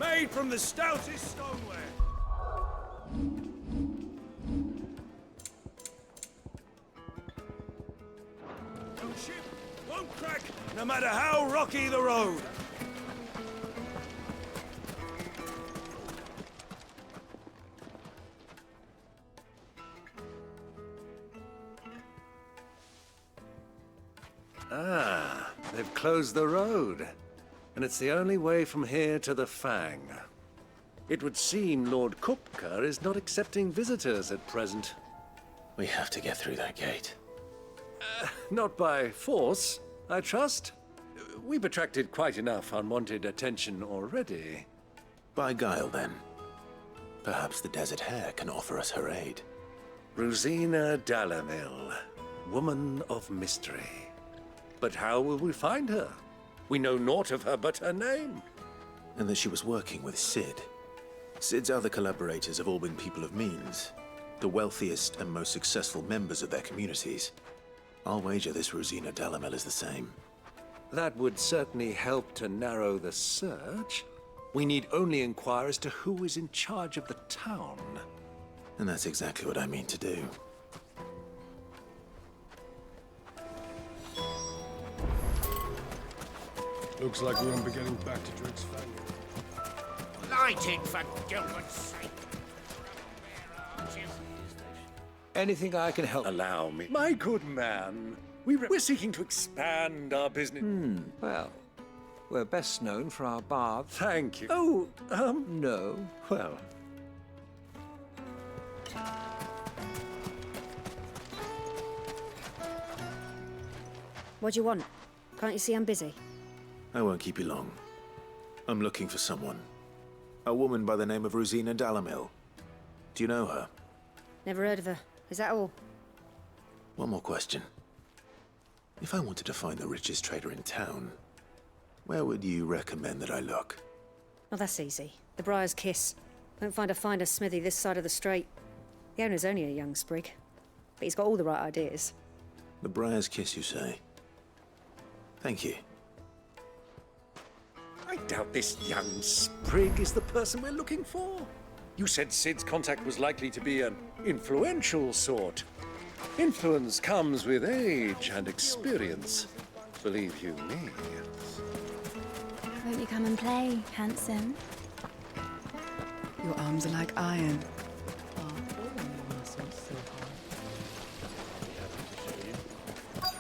made from the stoutest stoneware. No ship won't crack, no matter how rocky the road. Ah, they've closed the road. And it's the only way from here to the Fang. It would seem Lord Kupka is not accepting visitors at present. We have to get through that gate. Not by force, I trust. We've attracted quite enough unwanted attention already. By guile, then. Perhaps the Desert Hare can offer us her aid. Rosina Dalamil, woman of mystery. But how will we find her? We know naught of her but her name. And that she was working with Sid. Sid's other collaborators have all been people of means. The wealthiest and most successful members of their communities. I'll wager this Rosina Dalamel is the same. That would certainly help to narrow the search. We need only inquire as to who is in charge of the town. And that's exactly what I mean to do. Looks like we won't be getting back to Drake's Fang. Lighting, for Gilbert's sake! Anything I can help? Allow me. My good man, we're seeking to expand our business. Well, we're best known for our baths. Thank you. Oh, No. well. What do you want? Can't you see I'm busy? I won't keep you long. I'm looking for someone. A woman by the name of Rosina Dalamil. Do you know her? Never heard of her. Is that all? One more question. If I wanted to find the richest trader in town, where would you recommend that I look? Oh, that's easy. The Briar's Kiss. Won't find a finer smithy this side of the strait. The owner's only a young sprig, but he's got all the right ideas. The Briar's Kiss, you say? Thank you. I doubt this young sprig is the person we're looking for. You said Sid's contact was likely to be an influential sort. Influence comes with age and experience. Believe you me. Won't you come and play, handsome? Your arms are like iron.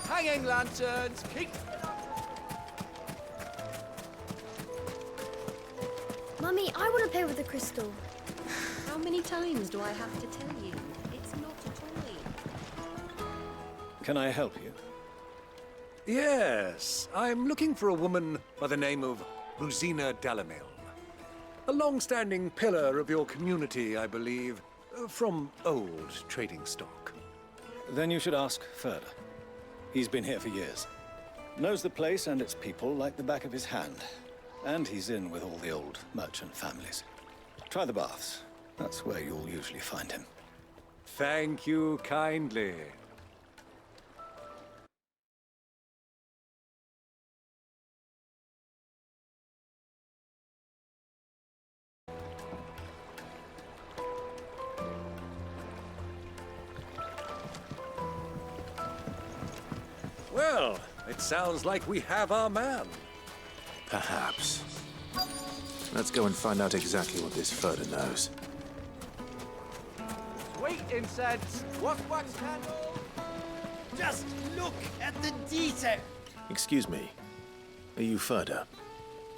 Hanging lanterns! Keep... Mummy, I want to play with the crystal. How many times do I have to tell you? It's not a toy. Can I help you? Yes, I'm looking for a woman by the name of Rosina Dalamil. A long-standing pillar of your community, I believe, from old trading stock. Then you should ask Ferda. He's been here for years. Knows the place and its people like the back of his hand. And he's in with all the old merchant families. Try the baths. That's where you'll usually find him. Thank you kindly. Well, it sounds like we have our man. Perhaps. Let's go and find out exactly what this Ferda knows. Sweet incense! Wax candle! Just look at the detail! Excuse me. Are you Ferda?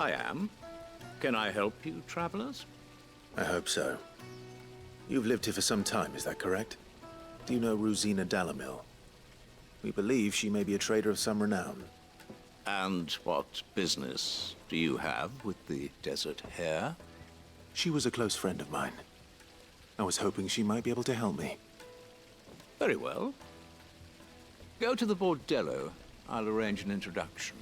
I am. Can I help you, travelers? I hope so. You've lived here for some time, is that correct? Do you know Rosina Dalamil? We believe she may be a trader of some renown. And what business do you have with the Desert Hare? She was a close friend of mine. I was hoping she might be able to help me. Very well. Go to the bordello. I'll arrange an introduction.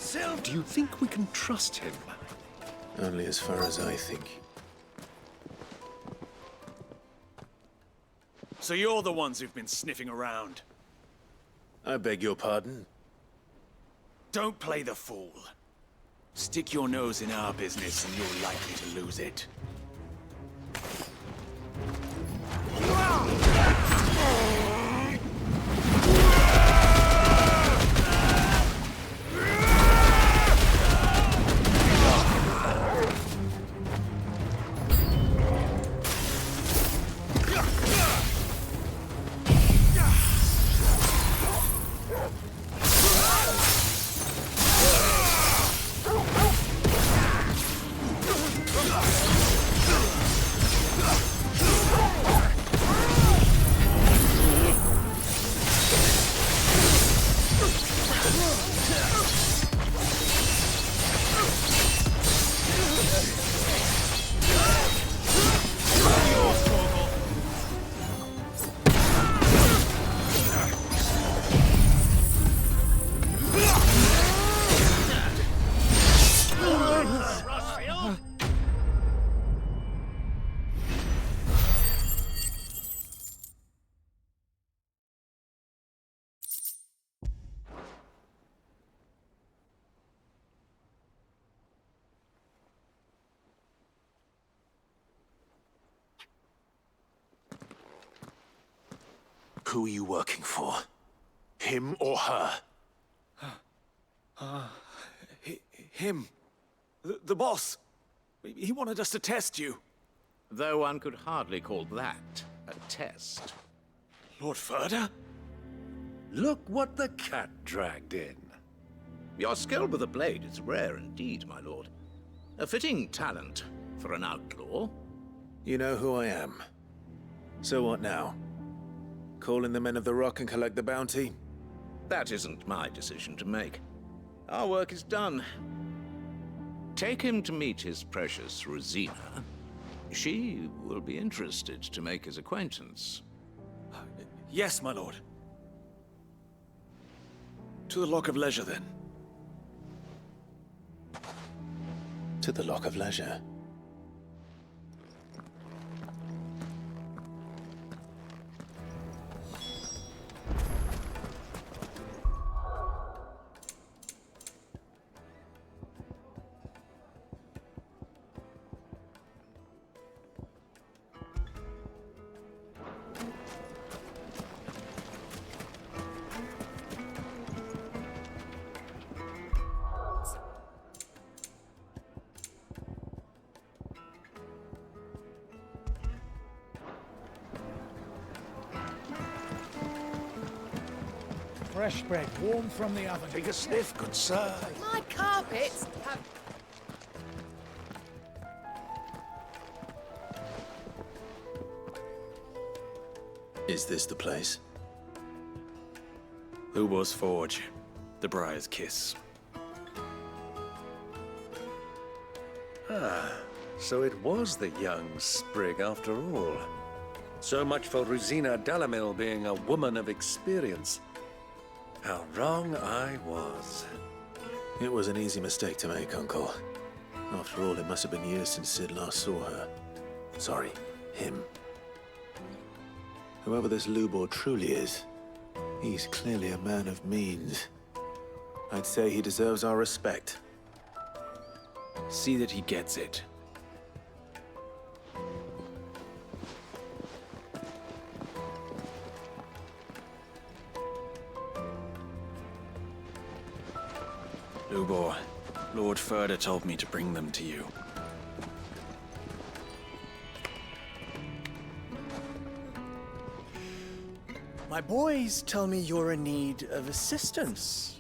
yourself? Do you think we can trust him? Only as far as I think. So you're the ones who've been sniffing around. I beg your pardon? Don't play the fool. Stick your nose in our business and you're likely to lose it. Who are you working for? Him or her? Him. The boss. He wanted us to test you. Though one could hardly call that a test. Lord Ferda? Look what the cat dragged in. Your skill with the blade is rare indeed, my lord. A fitting talent for an outlaw. You know who I am. So what now? Call in the Men of the Rock and collect the bounty? That isn't my decision to make. Our work is done. Take him to meet his precious Rosina. She will be interested to make his acquaintance. Yes, my lord. To the Lock of Leisure, then. To the Lock of Leisure. Fresh bread, warm from the oven. Take a sniff, good sir. My carpets have... Is this the place? Lubor's Forge. The Briar's Kiss. So it was the young sprig after all. So much for Rosina Dalamil being a woman of experience. How wrong I was. It was an easy mistake to make, Uncle. After all, it must have been years since Sid last saw her. Sorry, him. Whoever this Lubor truly is, he's clearly a man of means. I'd say he deserves our respect. See that he gets it. Lubor, Lord Ferda told me to bring them to you. My boys tell me you're in need of assistance.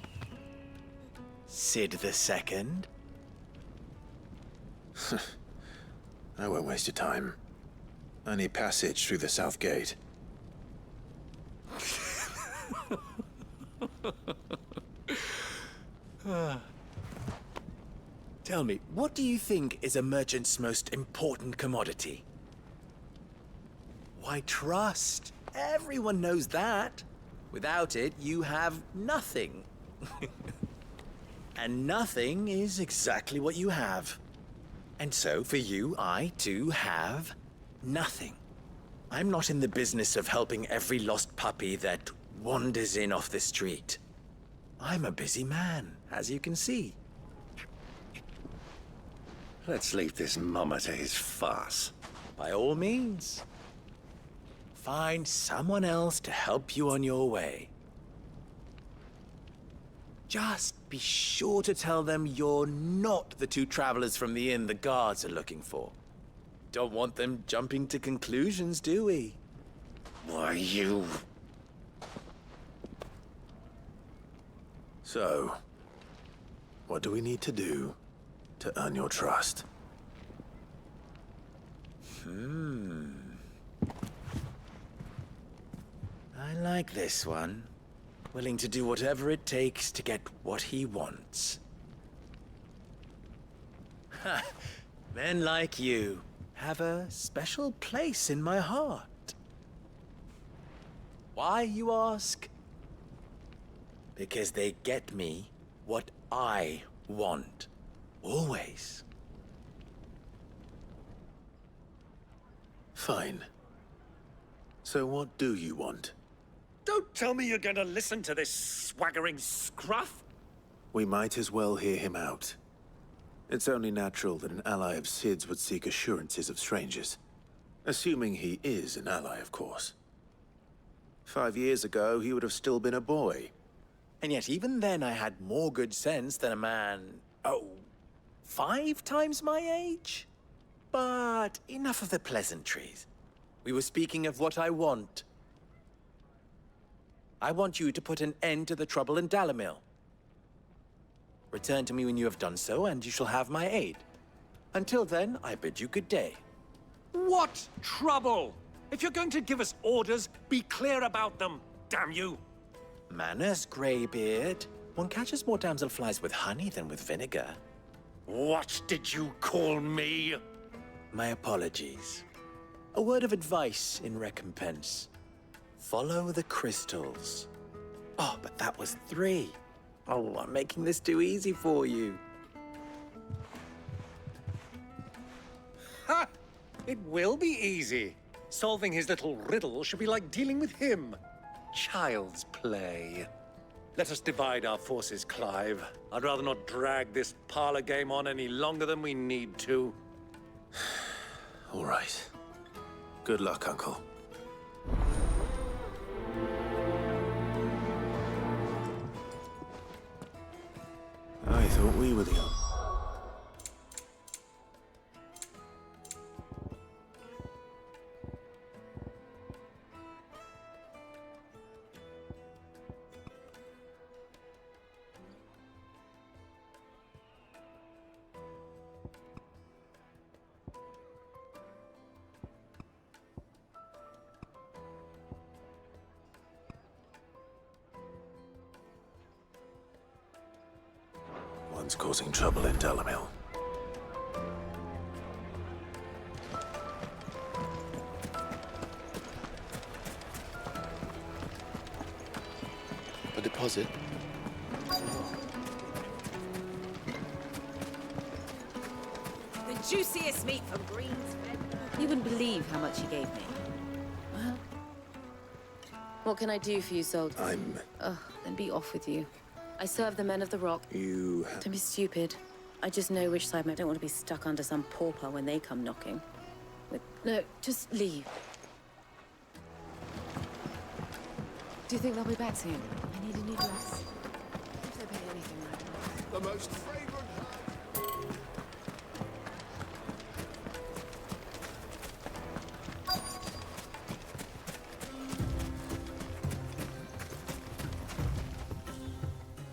Sid the Second? I won't waste your time. I need passage through the south gate. Tell me, what do you think is a merchant's most important commodity? Why, trust. Everyone knows that. Without it, you have nothing. And nothing is exactly what you have. And so, for you, I too have nothing. I'm not in the business of helping every lost puppy that wanders in off the street. I'm a busy man, as you can see. Let's leave this mummer to his farce. By all means. Find someone else to help you on your way. Just be sure to tell them you're not the two travelers from the inn the guards are looking for. Don't want them jumping to conclusions, do we? Why, you... So, what do we need to do to earn your trust? I like this one. Willing to do whatever it takes to get what he wants. Ha! Men like you have a special place in my heart. Why, you ask? Because they get me what I want. Always. Fine. So what do you want? Don't tell me you're going to listen to this swaggering scruff! We might as well hear him out. It's only natural that an ally of Sid's would seek assurances of strangers. Assuming he is an ally, of course. 5 years ago, he would have still been a boy. And yet even then I had more good sense than a man, 5 times my age? But enough of the pleasantries. We were speaking of what I want. I want you to put an end to the trouble in Dalamil. Return to me when you have done so, and you shall have my aid. Until then, I bid you good day. What trouble? If you're going to give us orders, be clear about them, damn you! Manners, Greybeard. One catches more damselflies with honey than with vinegar. What did you call me? My apologies. A word of advice in recompense. Follow the crystals. Oh, but that was 3. Oh, I'm making this too easy for you. Ha! It will be easy. Solving his little riddle should be like dealing with him. Child's play. Let us divide our forces, Clive. I'd rather not drag this parlor game on any longer than we need to. All right. Good luck, Uncle. I thought we were the... One's causing trouble in Dalamil. A deposit? The juiciest meat from Greensfed. You wouldn't believe how much he gave me. Well, what can I do for you, soldier? Oh, then be off with you. I serve the men of the Rock. You... Don't be stupid. I just know which side. I don't want to be stuck under some pauper when they come knocking. No, just leave. Do you think they'll be back soon? I need a new dress. If they pay anything right now. The most fragrant...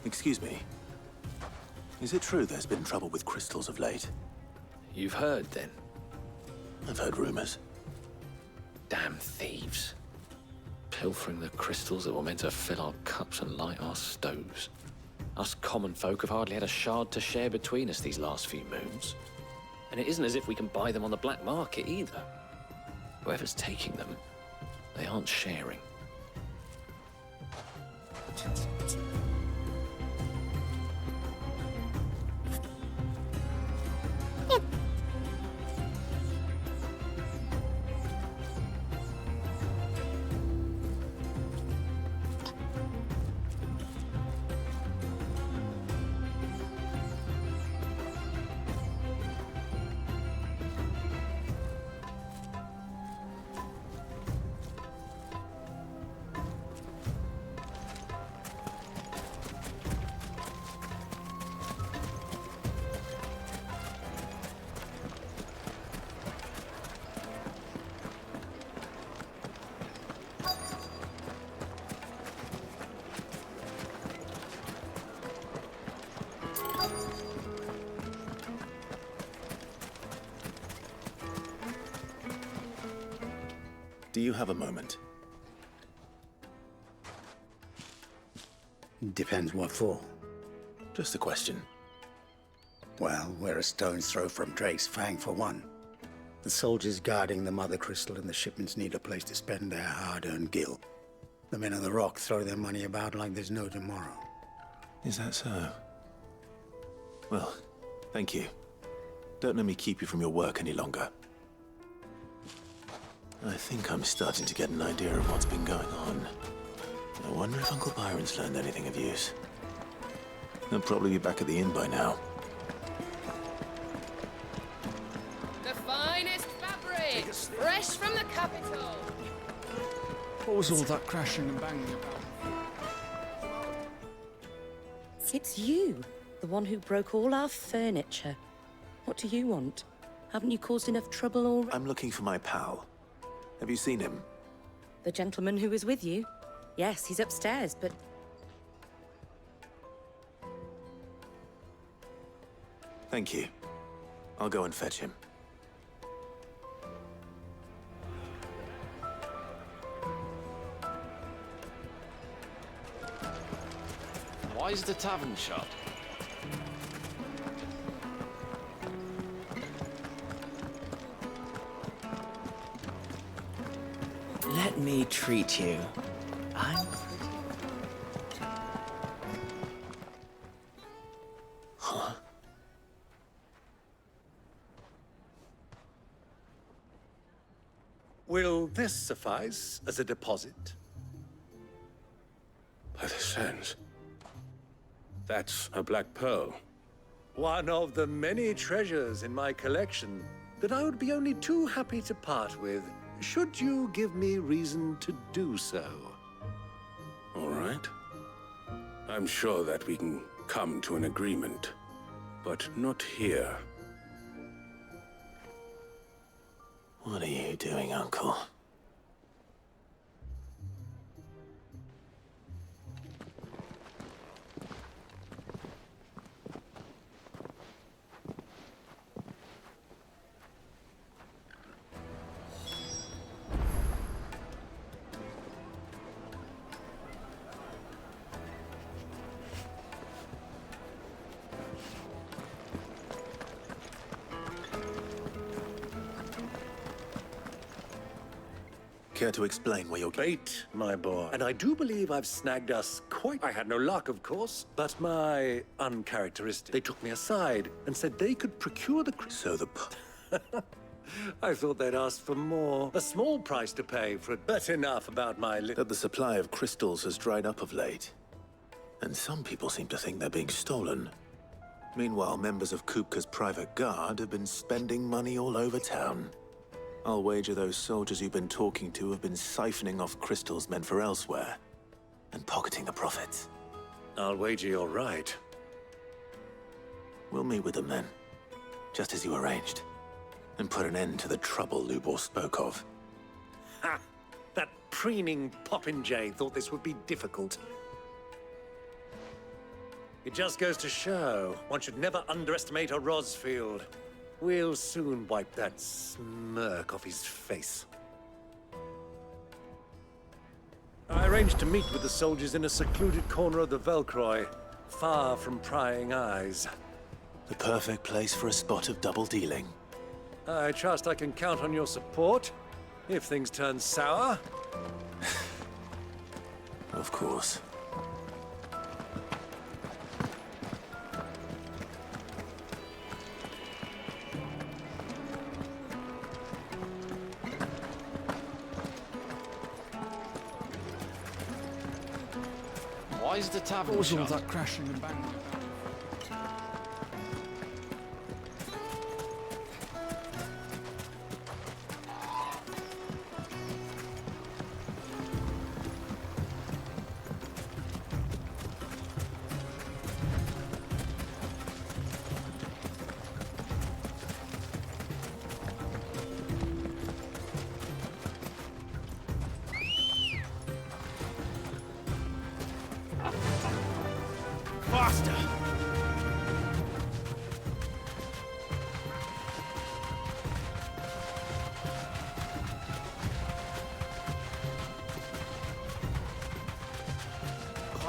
Excuse me. Is it true there's been trouble with crystals of late? You've heard, then? I've heard rumors. Damn thieves. Pilfering the crystals that were meant to fill our cups and light our stoves. Us common folk have hardly had a shard to share between us these last few moons. And it isn't as if we can buy them on the black market, either. Whoever's taking them, they aren't sharing. Do you have a moment? Depends what for. Just a question. Well, we're a stone's throw from Drake's Fang for one. The soldiers guarding the Mother Crystal and the shipments need a place to spend their hard-earned gil. The men of the Rock throw their money about like there's no tomorrow. Is that so? Well, thank you. Don't let me keep you from your work any longer. I think I'm starting to get an idea of what's been going on. I wonder if Uncle Byron's learned anything of use. He'll probably be back at the inn by now. The finest fabrics, fresh from the capital. What was all that crashing and banging about? It's you, the one who broke all our furniture. What do you want? Haven't you caused enough trouble already? I'm looking for my pal. Have you seen him? The gentleman who was with you? Yes, he's upstairs, but... Thank you. I'll go and fetch him. Why is the tavern shut? Let me treat you. I'm... Huh? Will this suffice as a deposit? By the sands. That's a black pearl. One of the many treasures in my collection that I would be only too happy to part with, should you give me reason to do so. All right. I'm sure that we can come to an agreement, but not here. What are you doing, Uncle? Care to explain where you're Bait, my boy. And I do believe I've snagged us quite... I had no luck, of course, but my uncharacteristic. They took me aside and said they could procure the... So the... I thought they'd asked for more. A small price to pay for it, but enough about my... That the supply of crystals has dried up of late. And some people seem to think they're being stolen. Meanwhile, members of Kupka's private guard have been spending money all over town. I'll wager those soldiers you've been talking to have been siphoning off crystals meant for elsewhere, and pocketing the profits. I'll wager you're right. We'll meet with them then, just as you arranged, and put an end to the trouble Lubor spoke of. Ha! That preening popinjay thought this would be difficult. It just goes to show, one should never underestimate a Rosfield. We'll soon wipe that smirk off his face. I arranged to meet with the soldiers in a secluded corner of the Velcroy, far from prying eyes. The perfect place for a spot of double dealing. I trust I can count on your support, if things turn sour. Of course. Why is the tavern What was all shut? that crashing and banging about? Faster!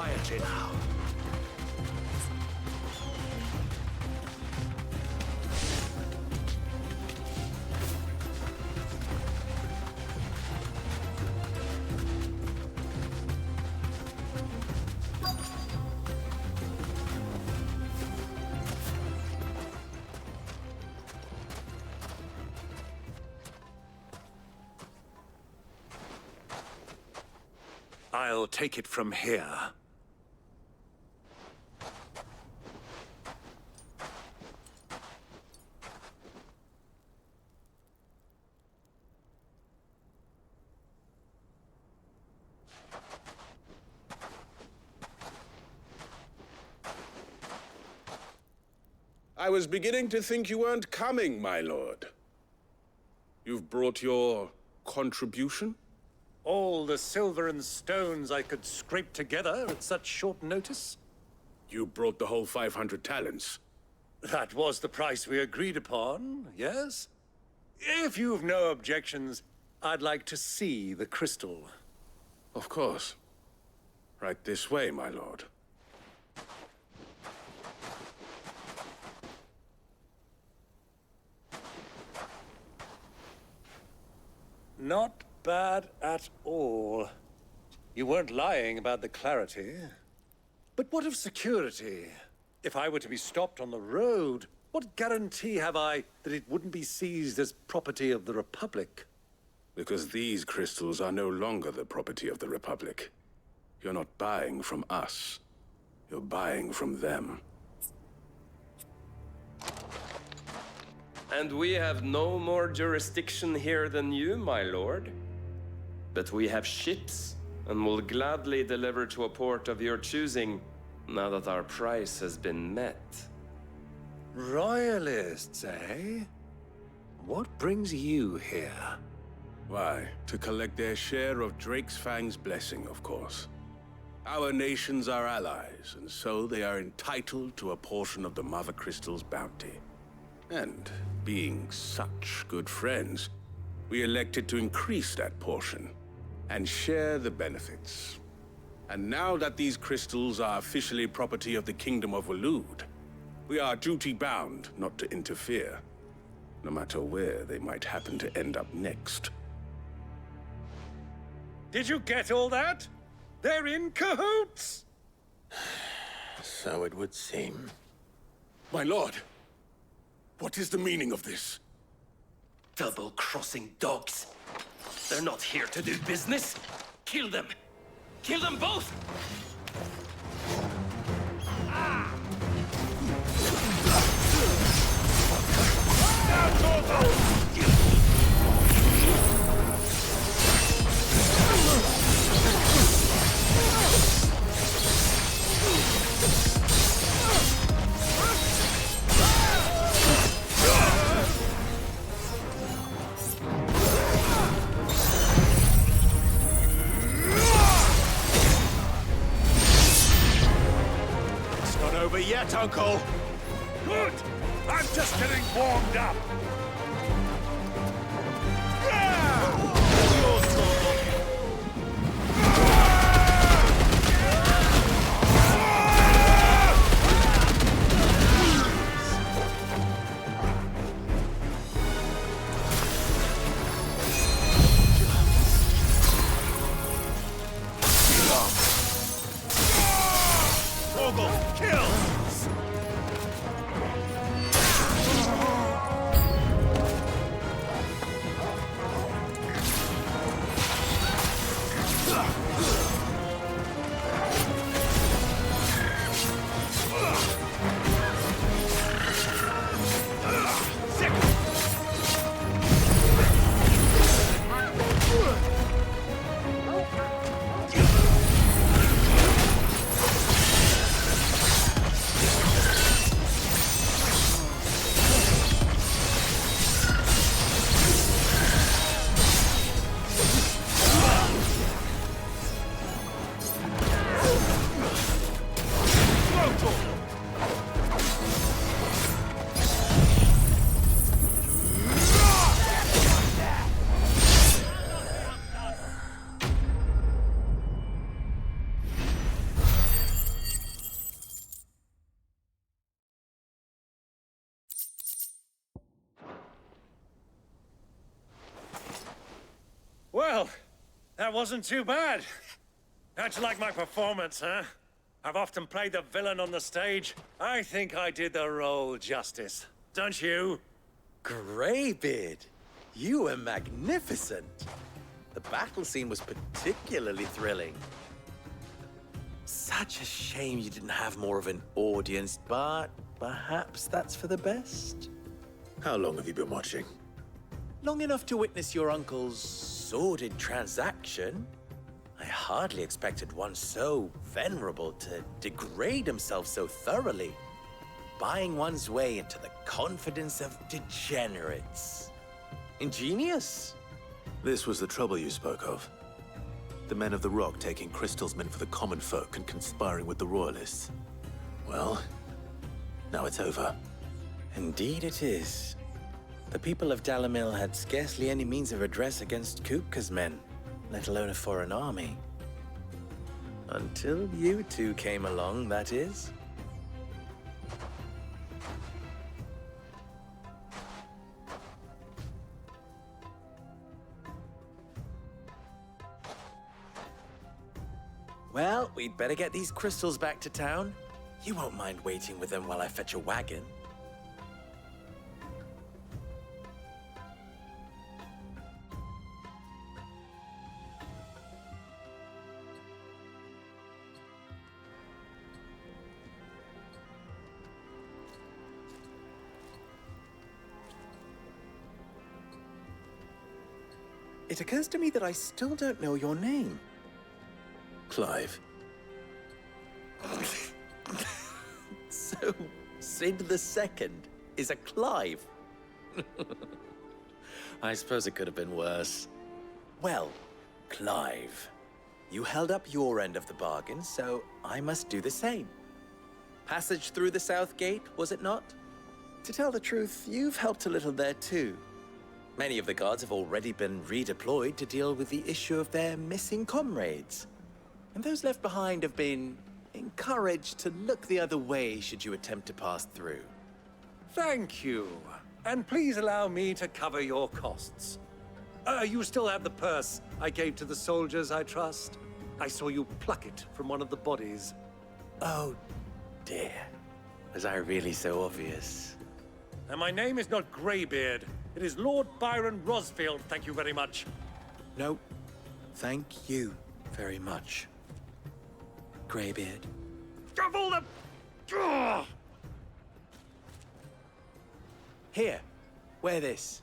quietly now. I'll take it from here. I was beginning to think you weren't coming, my lord. You've brought your contribution? All the silver and stones I could scrape together at such short notice? You brought the whole 500 talents. That was the price we agreed upon, yes? If you've no objections, I'd like to see the crystal. Of course. Right this way, my lord. Not bad at all. You weren't lying about the clarity. But what of security? If I were to be stopped on the road, what guarantee have I that it wouldn't be seized as property of the Republic? Because these crystals are no longer the property of the Republic. You're not buying from us. You're buying from them. And we have no more jurisdiction here than you, my lord. But we have ships, and will gladly deliver to a port of your choosing, now that our price has been met. Royalists, eh? What brings you here? Why, to collect their share of Drake's Fang's blessing, of course. Our nations are allies, and so they are entitled to a portion of the Mother Crystal's bounty. And, being such good friends, we elected to increase that portion and share the benefits. And now that these crystals are officially property of the Kingdom of Waloed, we are duty-bound not to interfere, no matter where they might happen to end up next. Did you get all that? They're in cahoots! So it would seem. My lord, what is the meaning of this? Double-crossing dogs. They're not here to do business. Kill them. Kill them both! Yet, Uncle! Good! I'm just getting warmed up! Well, that wasn't too bad. How'd you like my performance, huh? I've often played the villain on the stage. I think I did the role justice. Don't you? Greybeard, you were magnificent. The battle scene was particularly thrilling. Such a shame you didn't have more of an audience, but perhaps that's for the best. How long have you been watching? Long enough to witness your uncle's sordid transaction. I hardly expected one so venerable to degrade himself so thoroughly, buying one's way into the confidence of degenerates. Ingenious. This was the trouble you spoke of. The men of the Rock taking Crystal's men for the common folk and conspiring with the Royalists. Well, now it's over. Indeed it is. The people of Dalamil had scarcely any means of redress against Kupka's men, let alone a foreign army. Until you two came along, that is. Well, we'd better get these crystals back to town. You won't mind waiting with them while I fetch a wagon. It occurs to me that I still don't know your name. Clive. So, Sid the Second is a Clive? I suppose it could have been worse. Well, Clive, you held up your end of the bargain, so I must do the same. Passage through the South Gate, was it not? To tell the truth, you've helped a little there too. Many of the guards have already been redeployed to deal with the issue of their missing comrades. And those left behind have been encouraged to look the other way should you attempt to pass through. Thank you. And please allow me to cover your costs. You still have the purse I gave to the soldiers, I trust? I saw you pluck it from one of the bodies. Oh, dear. Was I really so obvious? And my name is not Greybeard. It is Lord Byron Rosfield, thank you very much. No, thank you very much, Greybeard. Of all the... Ugh! Here, wear this.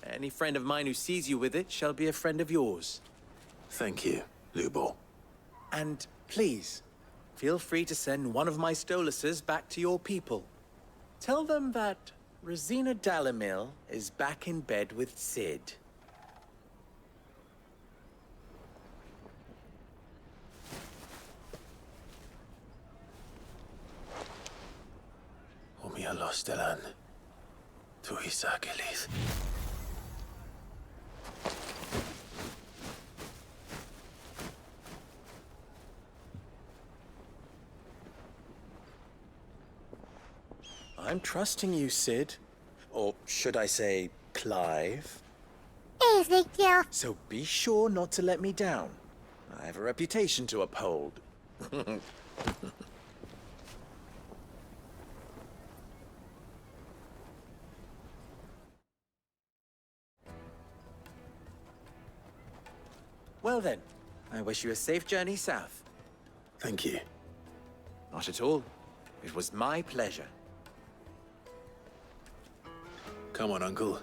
Any friend of mine who sees you with it shall be a friend of yours. Thank you, Lubor. And please, feel free to send one of my Stoluses back to your people. Tell them that Rosina Dalamil is back in bed with Sid. Omia Lostelan. Tuisa Gelith. I'm trusting you, Sid. Or should I say, Clive? Ezekiel. So be sure not to let me down. I have a reputation to uphold. Well then, I wish you a safe journey south. Thank you. Not at all. It was my pleasure. Come on, Uncle.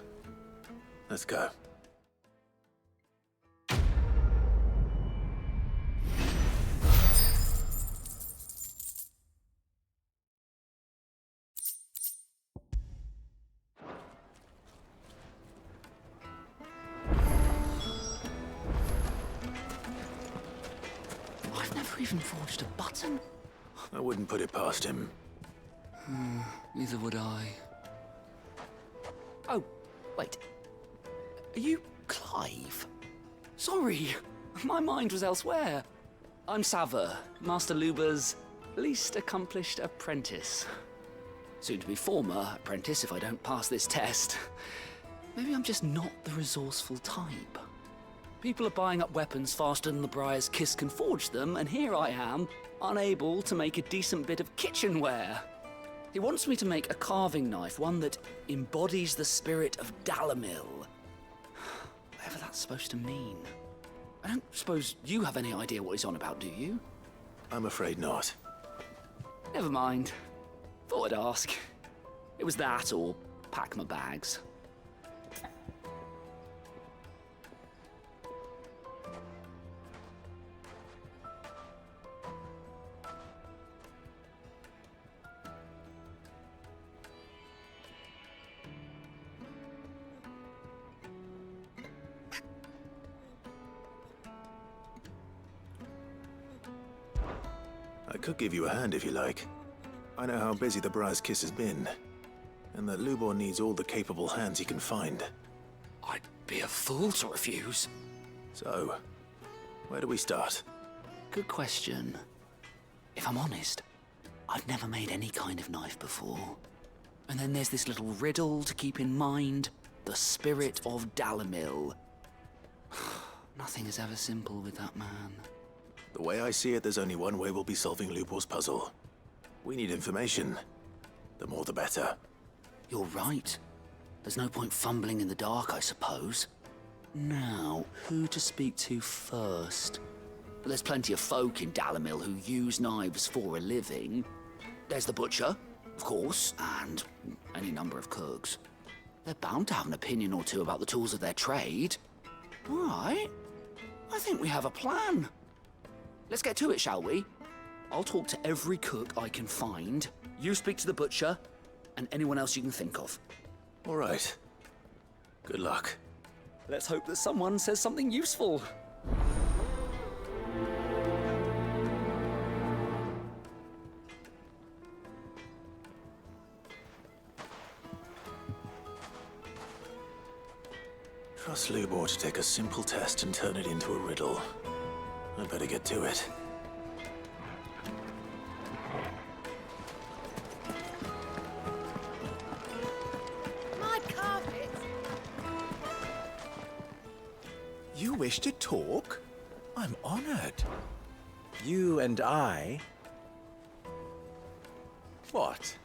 Let's go. I've never even forged a button. I wouldn't put it past him. Neither would I. Oh, wait. Are you Clive? Sorry, my mind was elsewhere. I'm Sava, Master Luba's least accomplished apprentice. Soon to be former apprentice if I don't pass this test. Maybe I'm just not the resourceful type. People are buying up weapons faster than the Briar's Kiss can forge them, and here I am, unable to make a decent bit of kitchenware. He wants me to make a carving knife, one that embodies the spirit of Dalamil. Whatever that's supposed to mean. I don't suppose you have any idea what he's on about, do you? I'm afraid not. Never mind. Thought I'd ask. It was that or pack my bags. I could give you a hand if you like. I know how busy the Briar's Kiss has been, and that Lubor needs all the capable hands he can find. I'd be a fool to refuse. So, where do we start? Good question. If I'm honest, I've never made any kind of knife before. And then there's this little riddle to keep in mind. The spirit of Dalamil. Nothing is ever simple with that man. The way I see it, there's only one way we'll be solving Lubor's puzzle. We need information. The more the better. You're right. There's no point fumbling in the dark, I suppose. Now, who to speak to first? There's plenty of folk in Dalamil who use knives for a living. There's the butcher, of course, and any number of cooks. They're bound to have an opinion or two about the tools of their trade. All right. I think we have a plan. Let's get to it, shall we? I'll talk to every cook I can find. You speak to the butcher, and anyone else you can think of. All right. Good luck. Let's hope that someone says something useful. Trust Lubor to take a simple test and turn it into a riddle. I better get to it. My carpet! You wish to talk? I'm honored. You and I... What?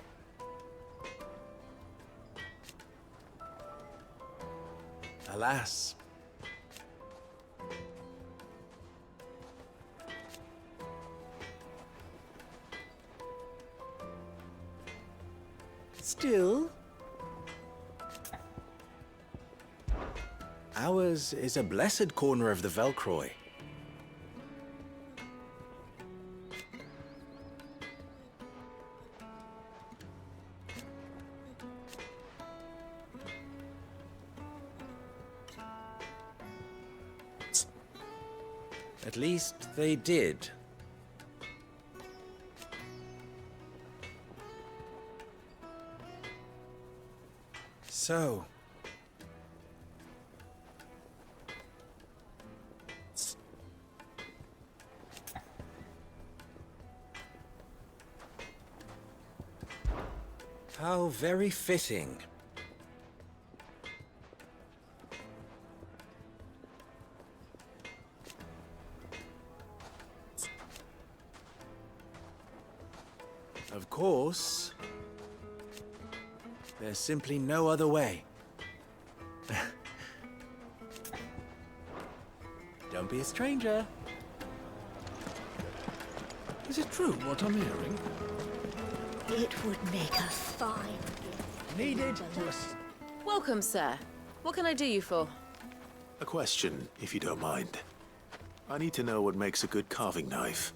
Alas. Still, ours is a blessed corner of the Velcroy. At least they did. So... how very fitting. Of course, there's simply no other way. Don't be a stranger. Is it true what I'm hearing? It would make a fine gift. Needed. Welcome, sir. What can I do you for? A question, if you don't mind. I need to know what makes a good carving knife.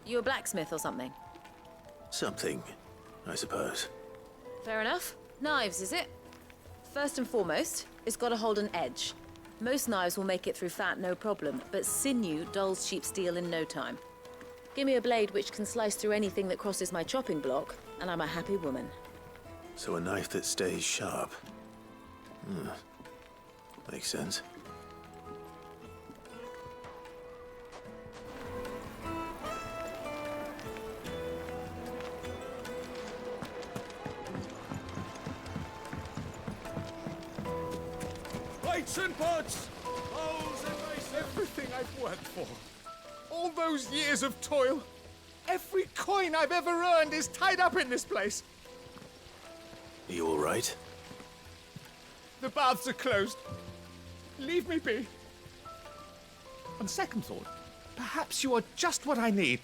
You a blacksmith or something? Something, I suppose. Fair enough. Knives, is it? First and foremost, it's got to hold an edge. Most knives will make it through fat, no problem, but sinew dulls cheap steel in no time. Give me a blade which can slice through anything that crosses my chopping block, and I'm a happy woman. So a knife that stays sharp. Makes sense. Plates and pots! Bowls and basins! Everything I've worked for. All those years of toil. Every coin I've ever earned is tied up in this place. Are you all right? The baths are closed. Leave me be. On second thought, perhaps you are just what I need.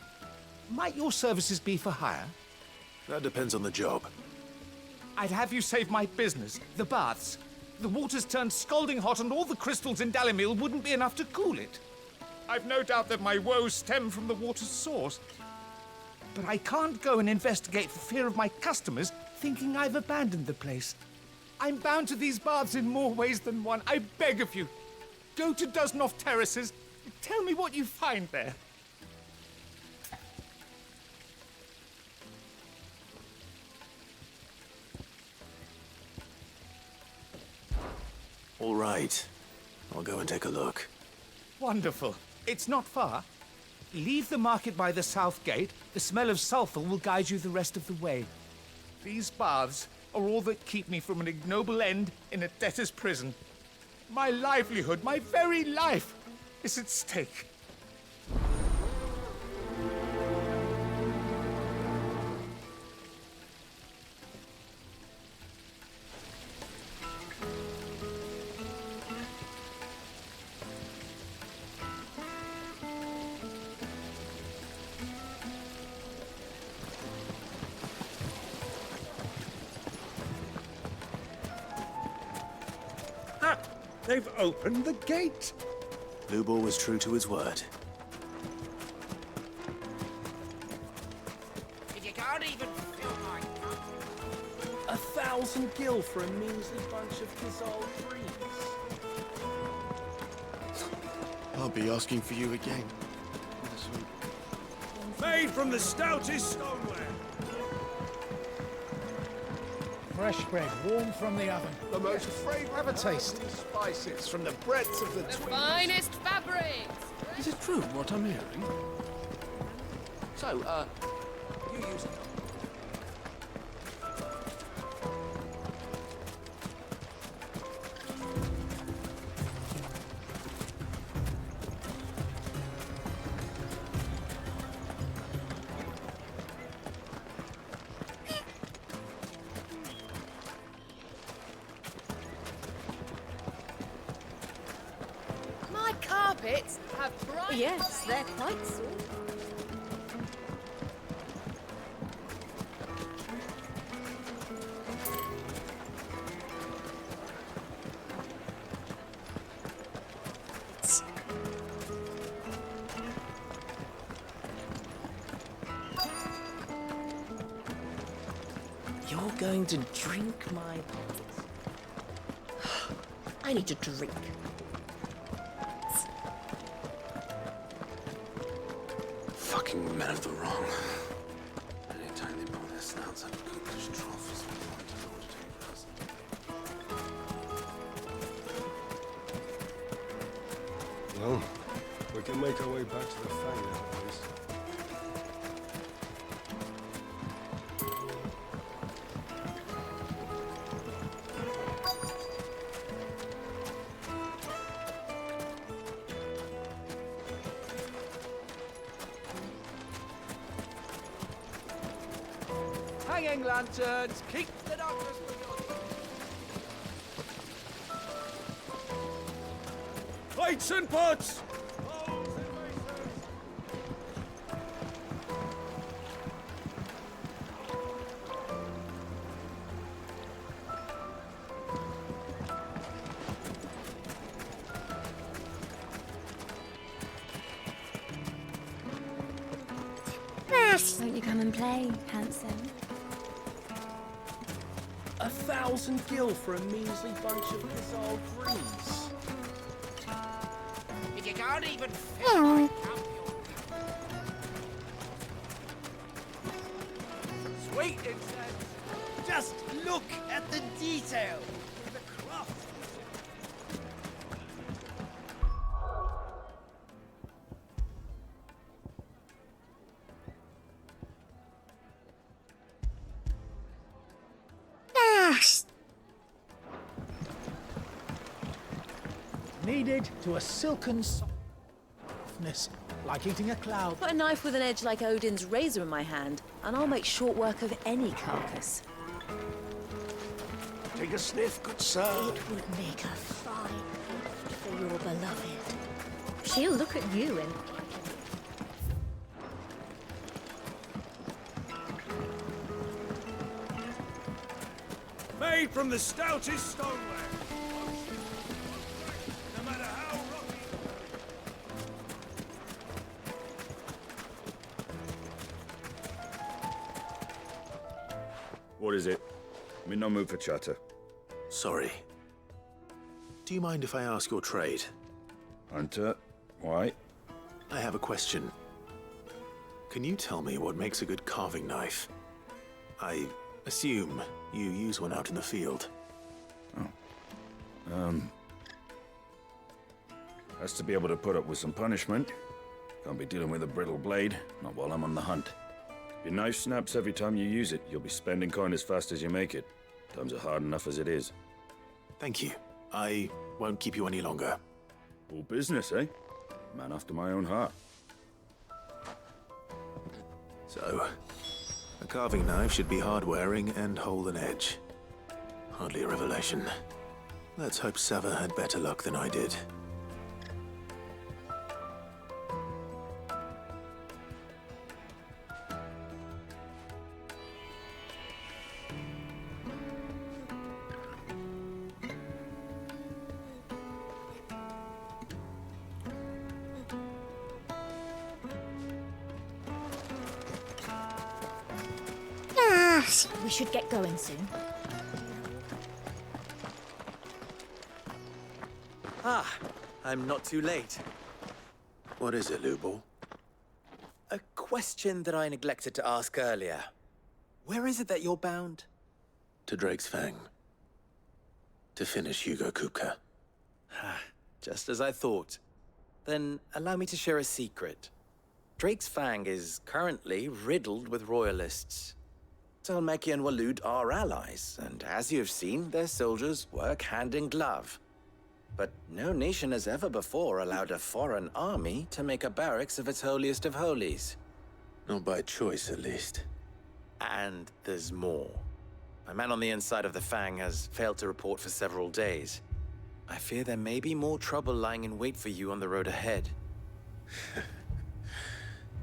Might your services be for hire? That depends on the job. I'd have you save my business, the baths. The water's turned scalding hot and all the crystals in Dalimil wouldn't be enough to cool it. I've no doubt that my woes stem from the water's source. But I can't go and investigate for fear of my customers thinking I've abandoned the place. I'm bound to these baths in more ways than one. I beg of you, go to Dusnoff Terraces. Tell me what you find there. All right. I'll go and take a look. Wonderful. It's not far. Leave the market by the south gate. The smell of sulfur will guide you the rest of the way. These baths are all that keep me from an ignoble end in a debtor's prison. My livelihood, my very life, is at stake. They've opened the gate. Lubor was true to his word. You can't even fill my cup. 1,000 gil for a measly bunch of Kizal trees. I'll be asking for you again. Made from the stoutest stoneware. Fresh bread, warm from the oven. The most fragrant. Have a taste. Spices from the breadths of the twins. Finest fabrics! Is it true what I'm hearing? So, you use it. My carpets have bright... Yes, they're quite soft. You're going to drink my... I need to drink. Fucking men of the wrong. Anytime they pull their snouts out of Google's trophies, we want to know to take us. Well, we can make our way back to the Fang now, at least. Hanging lanterns, keep the darkness from your... Plates and pots! Won't you come and play, handsome? 1,000 gil for a measly bunch of Kizal trees. If you can't even fill my cup, Sweet incense. Just look at the detail. The craft. kneaded to a silken softness, like eating a cloud. Put a knife with an edge like Odin's razor in my hand, and I'll make short work of any carcass. Take a sniff, good sir. It would make a fine gift for your beloved. She'll look at you and... Made from the stoutest stoneware. No matter how rocky. What is it? I'm in no mood for chatter. Sorry. Do you mind if I ask your trade? Hunter, why? I have a question. Can you tell me what makes a good carving knife? I assume you use one out in the field. Has to be able to put up with some punishment. Can't be dealing with a brittle blade, not while I'm on the hunt. If your knife snaps every time you use it, you'll be spending coin as fast as you make it. Times are hard enough as it is. Thank you. I won't keep you any longer. All business, eh? Man after my own heart. So, a carving knife should be hard-wearing and hold an edge. Hardly a revelation. Let's hope Sava had better luck than I did. We should get going soon. Ah, I'm not too late. What is it, Lubor? A question that I neglected to ask earlier. Where is it that you're bound? To Drake's Fang. To finish Hugo Kupka. Just as I thought. Then allow me to share a secret. Drake's Fang is currently riddled with royalists. Talmeki and Walud are allies, and as you have seen, their soldiers work hand in glove. But no nation has ever before allowed a foreign army to make a barracks of its holiest of holies. Not by choice, at least. And there's more. A man on the inside of the Fang has failed to report for several days. I fear there may be more trouble lying in wait for you on the road ahead.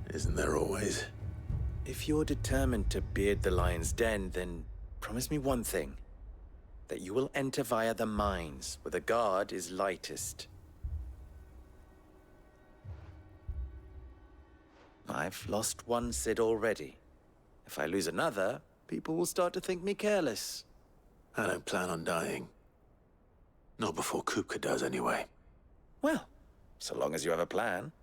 Isn't there always? If you're determined to beard the lion's den, then promise me one thing. That you will enter via the mines, where the guard is lightest. I've lost one Cid already. If I lose another, people will start to think me careless. I don't plan on dying. Not before Kupka does, anyway. Well, so long as you have a plan.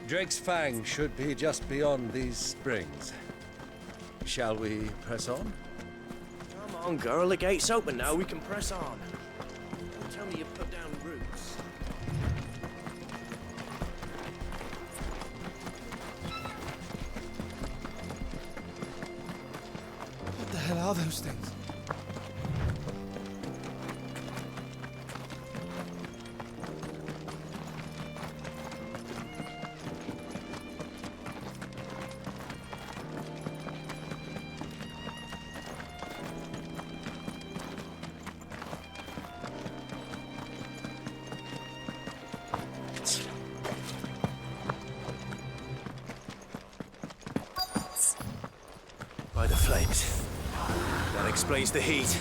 Drake's Fang should be just beyond these springs. Shall we press on? Come on, girl. The gate's open now. We can press on. Don't tell me you put down roots. What the hell are those things? flames. That explains the heat.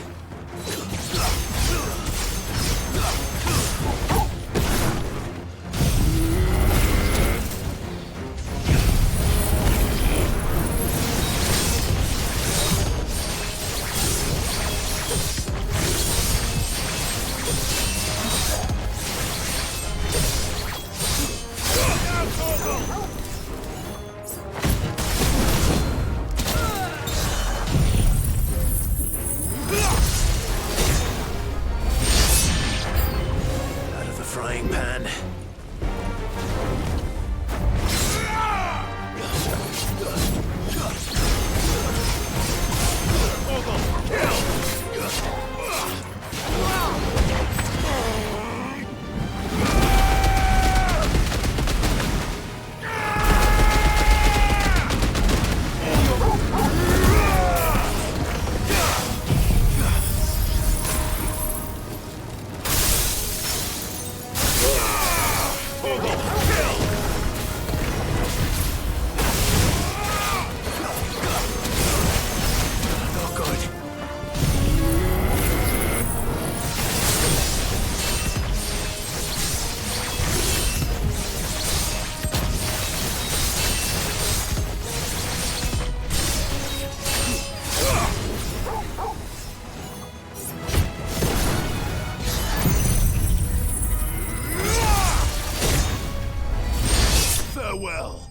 Frying pan. Farewell.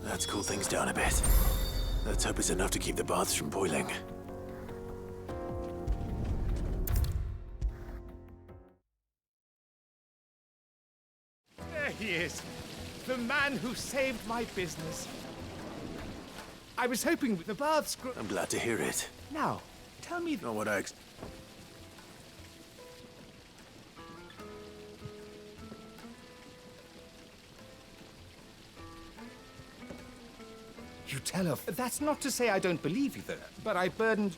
Let's cool things down a bit. Let's hope it's enough to keep the baths from boiling. There he is. The man who saved my business. I was hoping the baths... I'm glad to hear it. Now, tell me... Not what I... You tell her... That's not to say I don't believe you, though, but I burdened...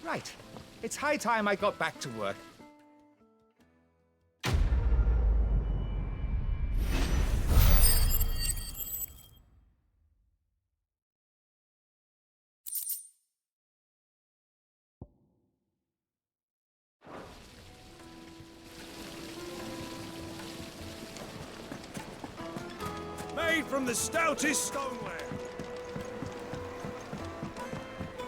Right. It's high time I got back to work. Made from the stoutest stoneware.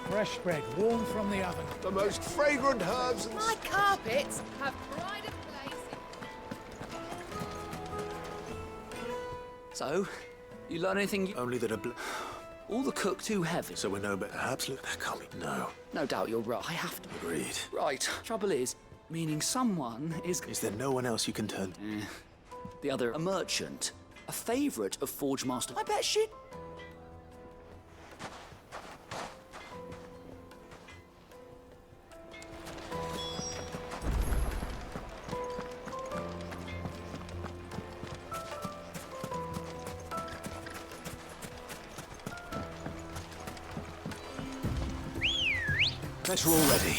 Fresh bread, warm from the oven. The most fragrant herbs and... My carpets have pride of place. So, you learn anything? Only that all the cook too heavy. So we're no better. Absolutely. That can't be. No. No doubt you're right. I have to. Agreed. Right. Trouble is, meaning someone is... Is there no one else you can turn to? The other, a merchant. A favourite of Forge Master. I bet she... Better already.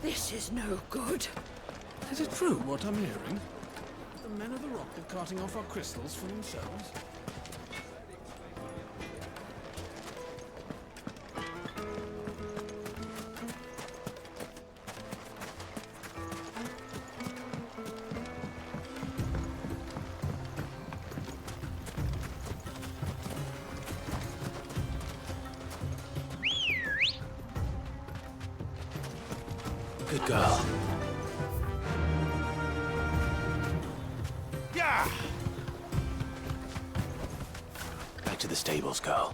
This is no good. Is it true what I'm hearing? The men of the rock are carting off our crystals for themselves? Good girl. Yeah! Back to the stables, girl.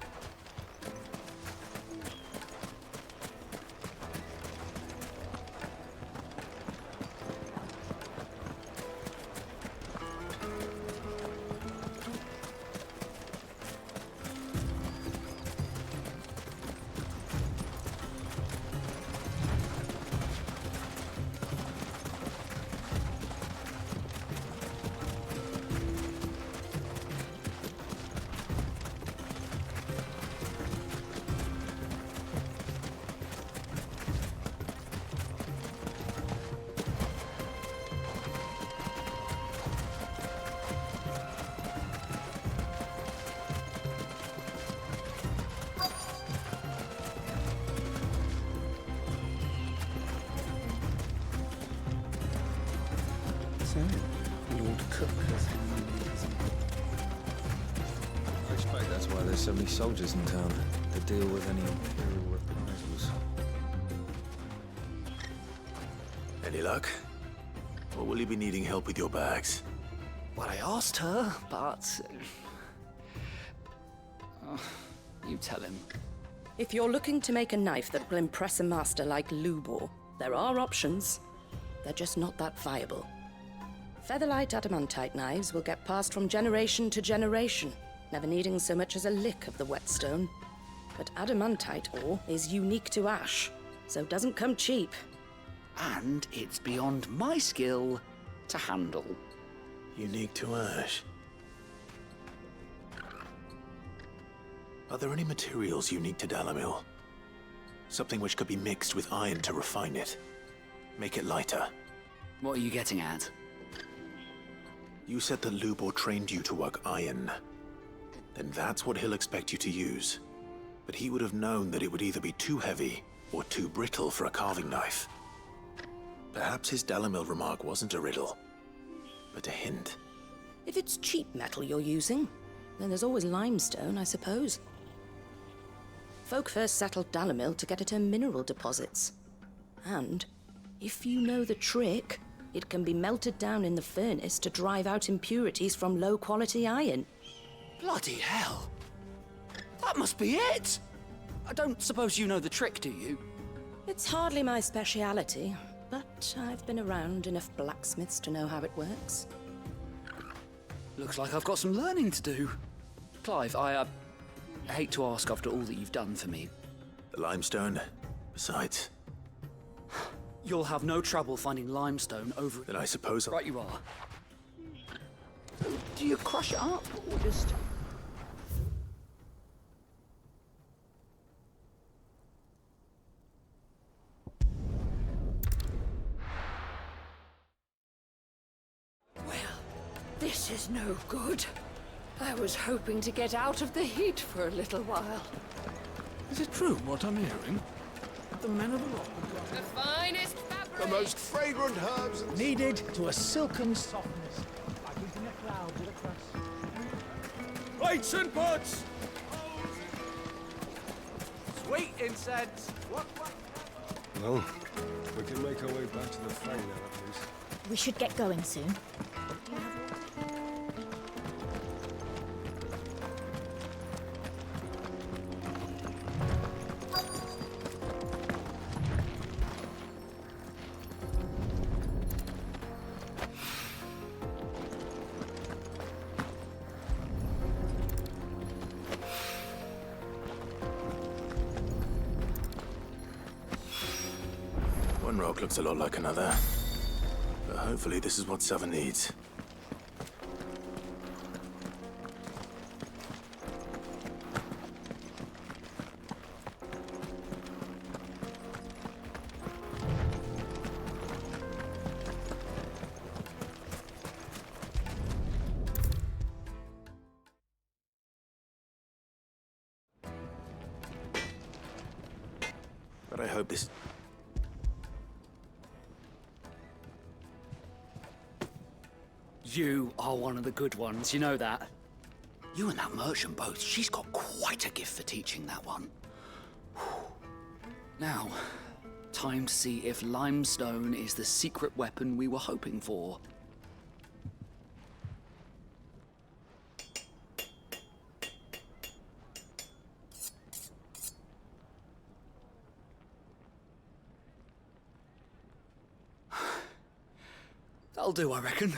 So, Lord Cook has I expect that's why there's so many soldiers in town, to deal with any Imperial reprisals. Any luck? Or will you be needing help with your bags? Well, I asked her, but... you tell him. If you're looking to make a knife that will impress a master like Lubor, there are options. They're just not that viable. Featherlight adamantite knives will get passed from generation to generation, never needing so much as a lick of the whetstone. But adamantite ore is unique to ash, so doesn't come cheap. And it's beyond my skill to handle. Unique to ash. Are there any materials unique to Dalamil? Something which could be mixed with iron to refine it. Make it lighter. What are you getting at? You said that Lubor trained you to work iron. Then that's what he'll expect you to use. But he would have known that it would either be too heavy or too brittle for a carving knife. Perhaps his Dalamil remark wasn't a riddle, but a hint. If it's cheap metal you're using, then there's always limestone, I suppose. Folk first settled Dalamil to get at her mineral deposits. And, if you know the trick, it can be melted down in the furnace to drive out impurities from low-quality iron. Bloody hell! That must be it! I don't suppose you know the trick, do you? It's hardly my speciality, but I've been around enough blacksmiths to know how it works. Looks like I've got some learning to do. Clive, I hate to ask after all that you've done for me. The limestone? Besides... You'll have no trouble finding limestone over... Then I suppose... Right you are. Do you crush it up, or just... This is no good. I was hoping to get out of the heat for a little while. Is it true what I'm hearing? The men of the rock are The finest fabric! The most fragrant herbs and... Kneaded to a silken softness, like eating a cloud with a crust. Plates and pots! Sweet incense! Well, we can make our way back to the Fang now, at least. We should get going soon. One rock looks a lot like another. But hopefully this is what Southern needs. But I hope this... You are one of the good ones, you know that. You and that merchant both, she's got quite a gift for teaching that one. Now, time to see if limestone is the secret weapon we were hoping for. That'll do, I reckon.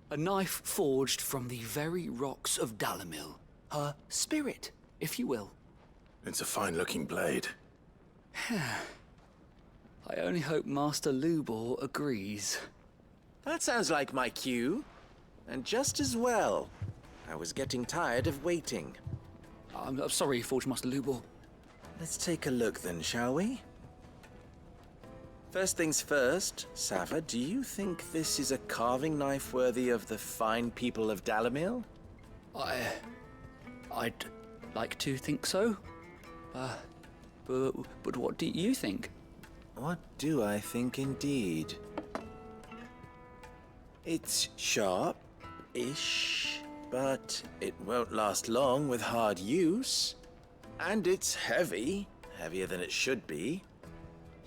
A knife forged from the very rocks of Dalamil. Her spirit, if you will. It's a fine-looking blade. I only hope Master Lubor agrees. That sounds like my cue. And just as well. I was getting tired of waiting. I'm sorry, Forge Master Lubor. Let's take a look then, shall we? First things first, Sava, do you think this is a carving knife worthy of the fine people of Dalamil? I'd like to think so. But what do you think? What do I think indeed? It's sharp-ish, but it won't last long with hard use. And it's heavy, heavier than it should be.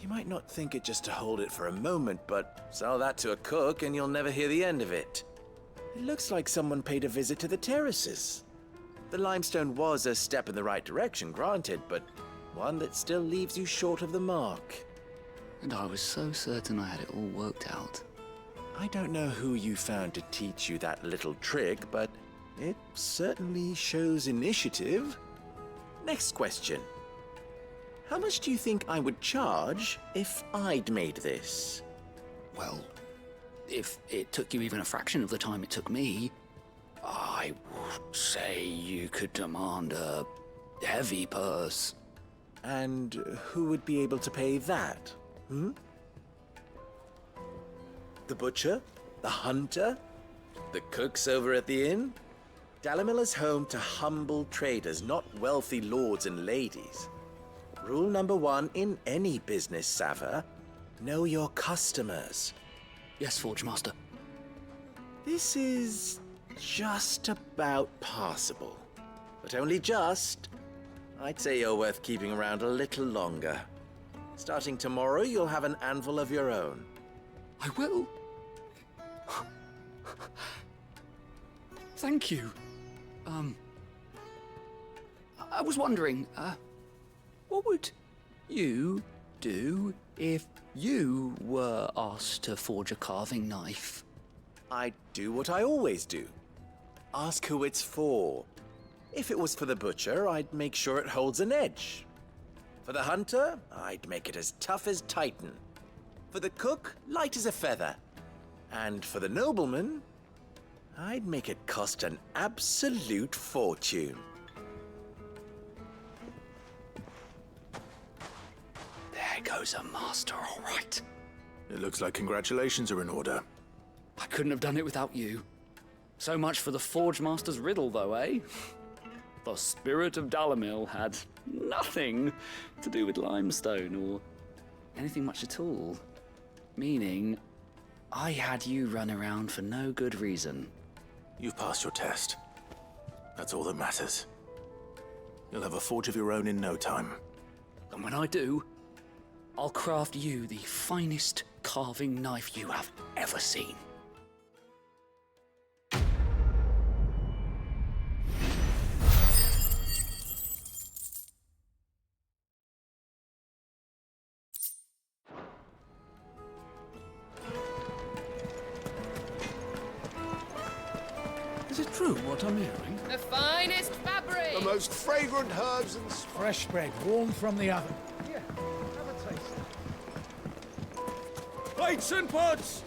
You might not think it just to hold it for a moment, but sell that to a cook and you'll never hear the end of it. It looks like someone paid a visit to the terraces. The limestone was a step in the right direction, granted, but one that still leaves you short of the mark. And I was so certain I had it all worked out. I don't know who you found to teach you that little trick, but it certainly shows initiative. Next question. How much do you think I would charge if I'd made this? Well, if it took you even a fraction of the time it took me, I would say you could demand a heavy purse. And who would be able to pay that? The butcher? The hunter? The cooks over at the inn? Dalamil is home to humble traders, not wealthy lords and ladies. Rule number 1 in any business, Sava. Know your customers. Yes, Forge Master. This is just about passable. But only just. I'd say you're worth keeping around a little longer. Starting tomorrow, you'll have an anvil of your own. I will. Thank you. I was wondering, what would you do if you were asked to forge a carving knife? I'd do what I always do. Ask who it's for. If it was for the butcher, I'd make sure it holds an edge. For the hunter, I'd make it as tough as Titan. For the cook, light as a feather. And for the nobleman, I'd make it cost an absolute fortune. There goes a master, all right. It looks like congratulations are in order. I couldn't have done it without you. So much for the Forge Master's riddle, though, eh? The spirit of Dalamil had nothing to do with limestone or anything much at all. Meaning, I had you run around for no good reason. You've passed your test. That's all that matters. You'll have a forge of your own in no time. And when I do, I'll craft you the finest carving knife you have ever seen. Is it true what I'm hearing? The finest fabric! The most fragrant herbs and fresh bread, warm from the oven. Here, have a taste. Plates and pots!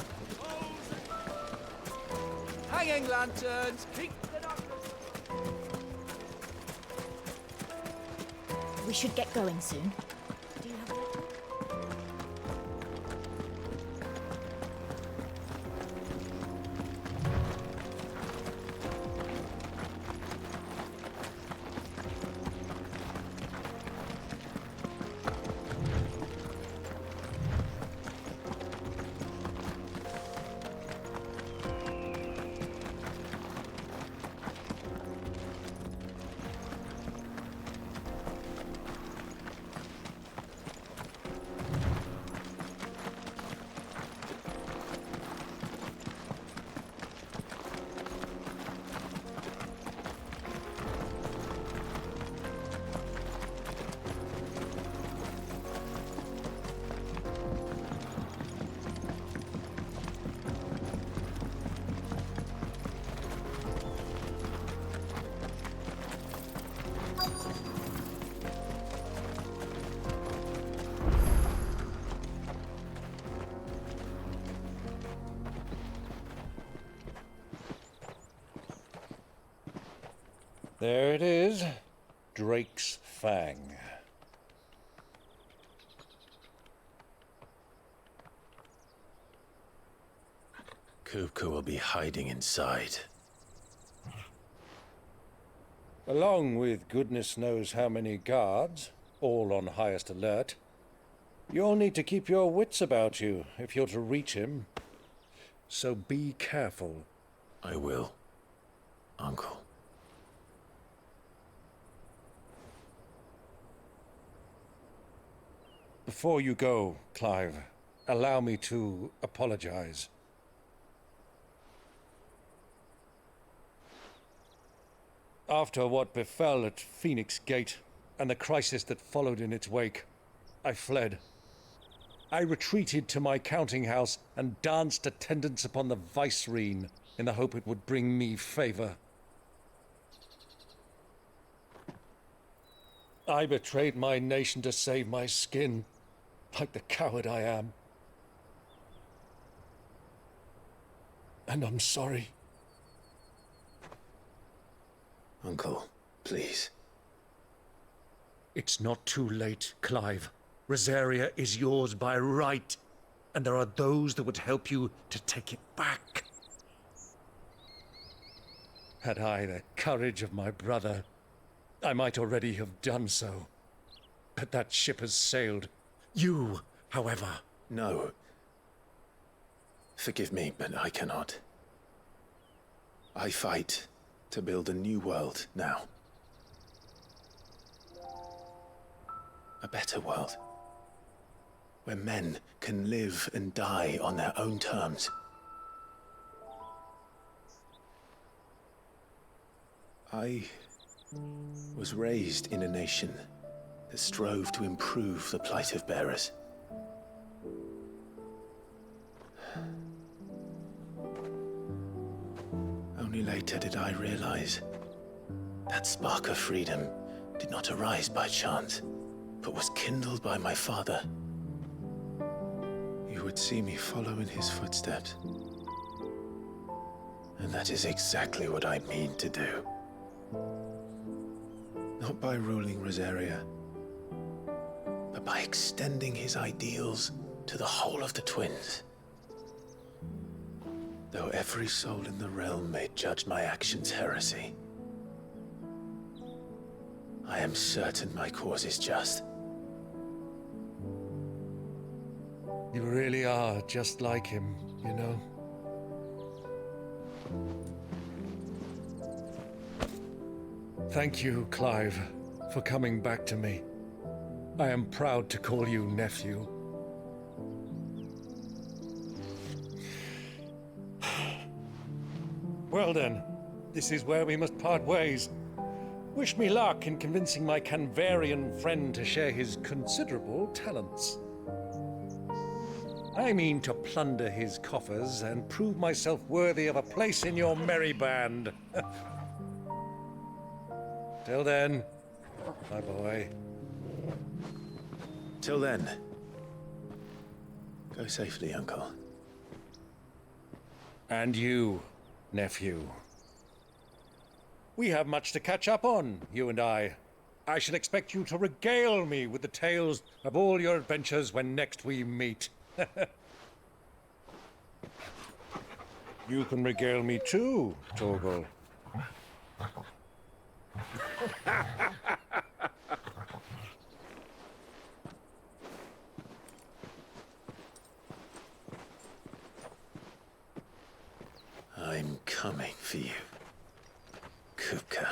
Hanging lanterns, keep the doctors. We should get going soon. Do you have a... There it is. Drake's Fang. Kupka will be hiding inside. Along with goodness knows how many guards, all on highest alert. You'll need to keep your wits about you if you're to reach him. So be careful. I will, Uncle. Before you go, Clive, allow me to apologize. After what befell at Phoenix Gate and the crisis that followed in its wake, I fled. I retreated to my counting house and danced attendance upon the vicereine in the hope it would bring me favor. I betrayed my nation to save my skin, like the coward I am. And I'm sorry. Uncle, please. It's not too late, Clive. Rosaria is yours by right, and there are those that would help you to take it back. Had I the courage of my brother, I might already have done so. But that ship has sailed. You, however... No. Forgive me, but I cannot. I fight to build a new world now. A better world. Where men can live and die on their own terms. I was raised in a nation that strove to improve the plight of bearers. Only later did I realize that spark of freedom did not arise by chance, but was kindled by my father. You would see me follow in his footsteps. And that is exactly what I mean to do. Not by ruling Rosaria, but by extending his ideals to the whole of the twins. Though every soul in the realm may judge my actions heresy, I am certain my cause is just. You really are just like him, you know? Thank you, Clive, for coming back to me. I am proud to call you nephew. Well then, this is where we must part ways. Wish me luck in convincing my Canvarian friend to share his considerable talents. I mean to plunder his coffers and prove myself worthy of a place in your merry band. Till then, my boy. Till then, go safely, Uncle. And you, nephew. We have much to catch up on, you and I. I shall expect you to regale me with the tales of all your adventures when next we meet. You can regale me too, Torgal. I'm coming for you, Kupka.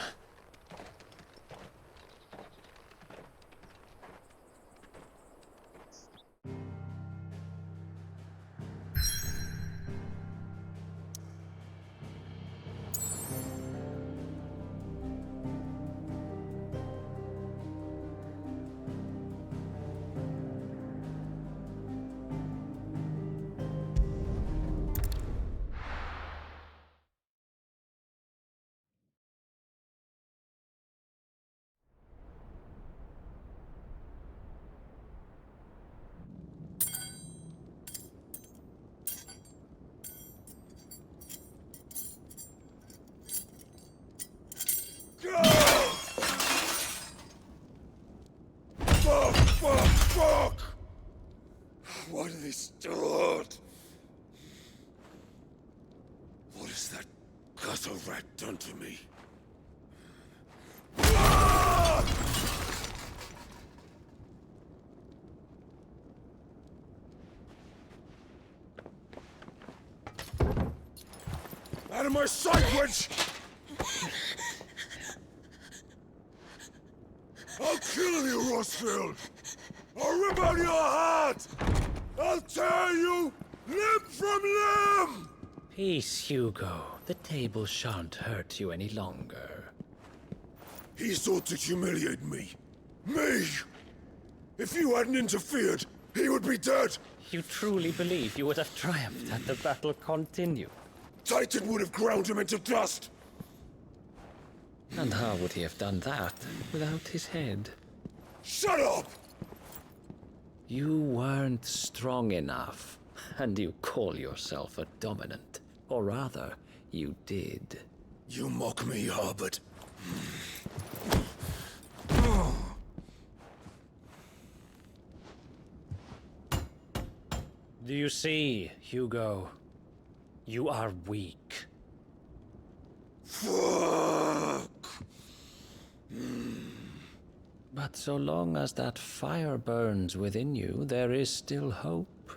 Fuck! Why do they still hurt? What has that gutter rat done to me? Out of my sight, witch! I'll kill you, Rossfield! I'll rip out your heart! I'll tear you limb from limb! Peace, Hugo. The table shan't hurt you any longer. He sought to humiliate me. Me! If you hadn't interfered, he would be dead! You truly believe you would have triumphed had the battle continued? Titan would have ground him into dust! And how would he have done that without his head? Shut up! You weren't strong enough, and you call yourself a dominant. Or rather, you did. You mock me, Harbert. Do you see, Hugo? You are weak. Fuck! But so long as that fire burns within you, there is still hope.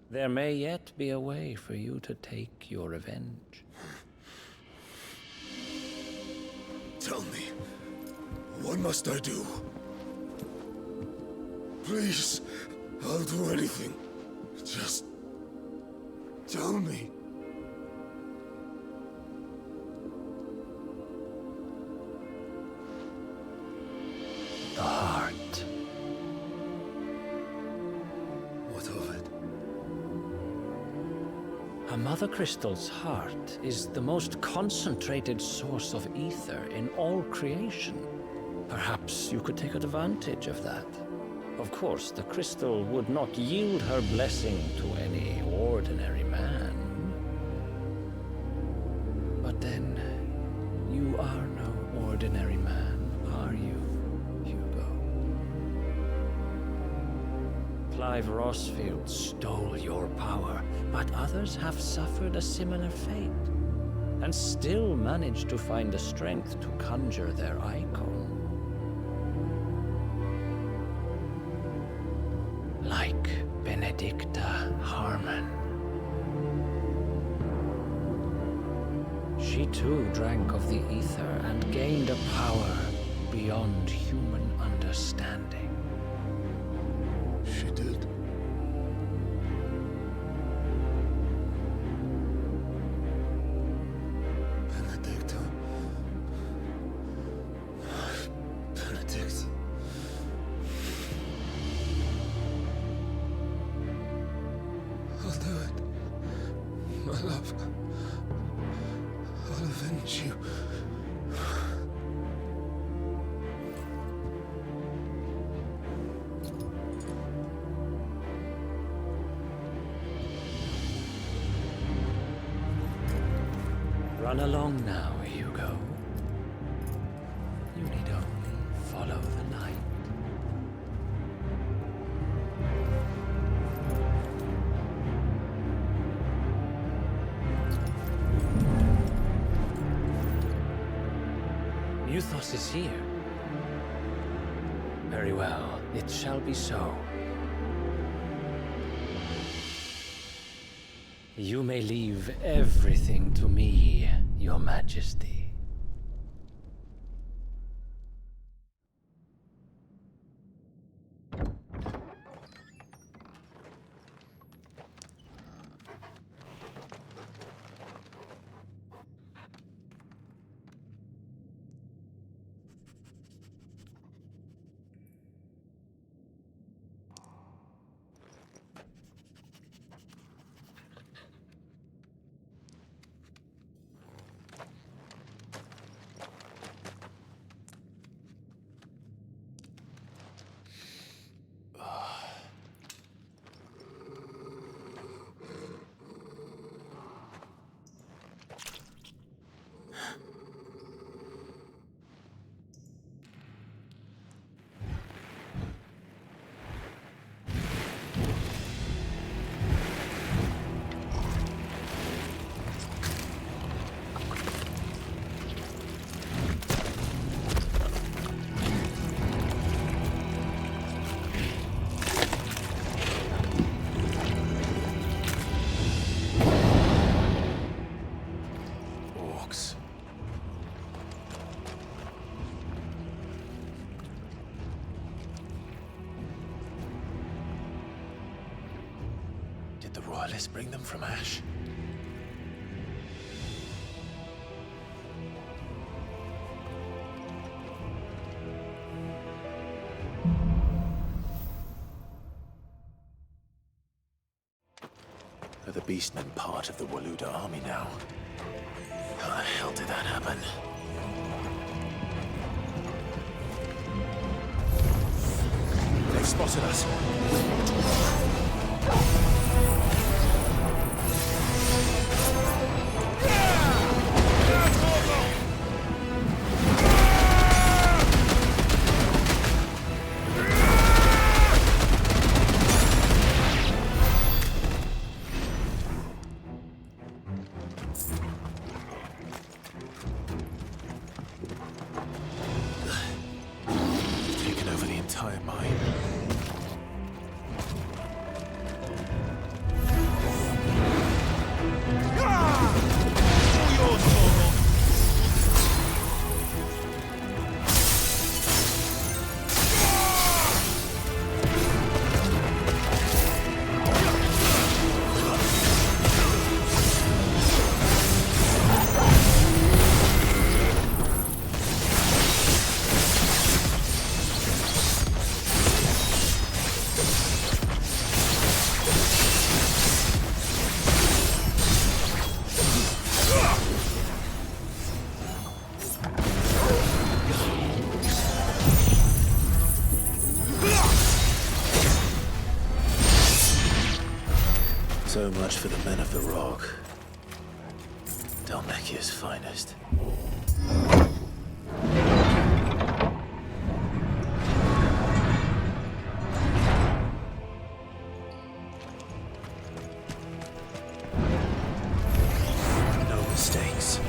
There may yet be a way for you to take your revenge. Tell me, what must I do? Please, I'll do anything. Just tell me. The heart. What of it? A Mother Crystal's heart is the most concentrated source of ether in all creation. Perhaps you could take advantage of that. Of course, the crystal would not yield her blessing to any ordinary man. But then, you are no ordinary man, are you, Hugo? Clive Rossfield stole your power, but others have suffered a similar fate, and still managed to find the strength to conjure their icon. Like Benedicta Harmon. She too drank of the ether and gained a power beyond human understanding. She did. Benedicta. Benedict. I'll do it. My love. I'll avenge you. Run along now, Hugo. You need only follow the light. Muthos is here. Very well, it shall be so. You may leave everything to me, Your Majesty. let's bring them from ash. Are the Beastmen part of the Waluda army now? How the hell did that happen? They've spotted us. Taken over the entire mine. So much for the men of the Rock. Dalmekia's finest. No mistakes.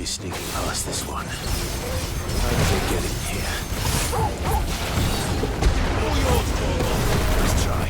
sneaking past this one. How did they get in here? Let's try.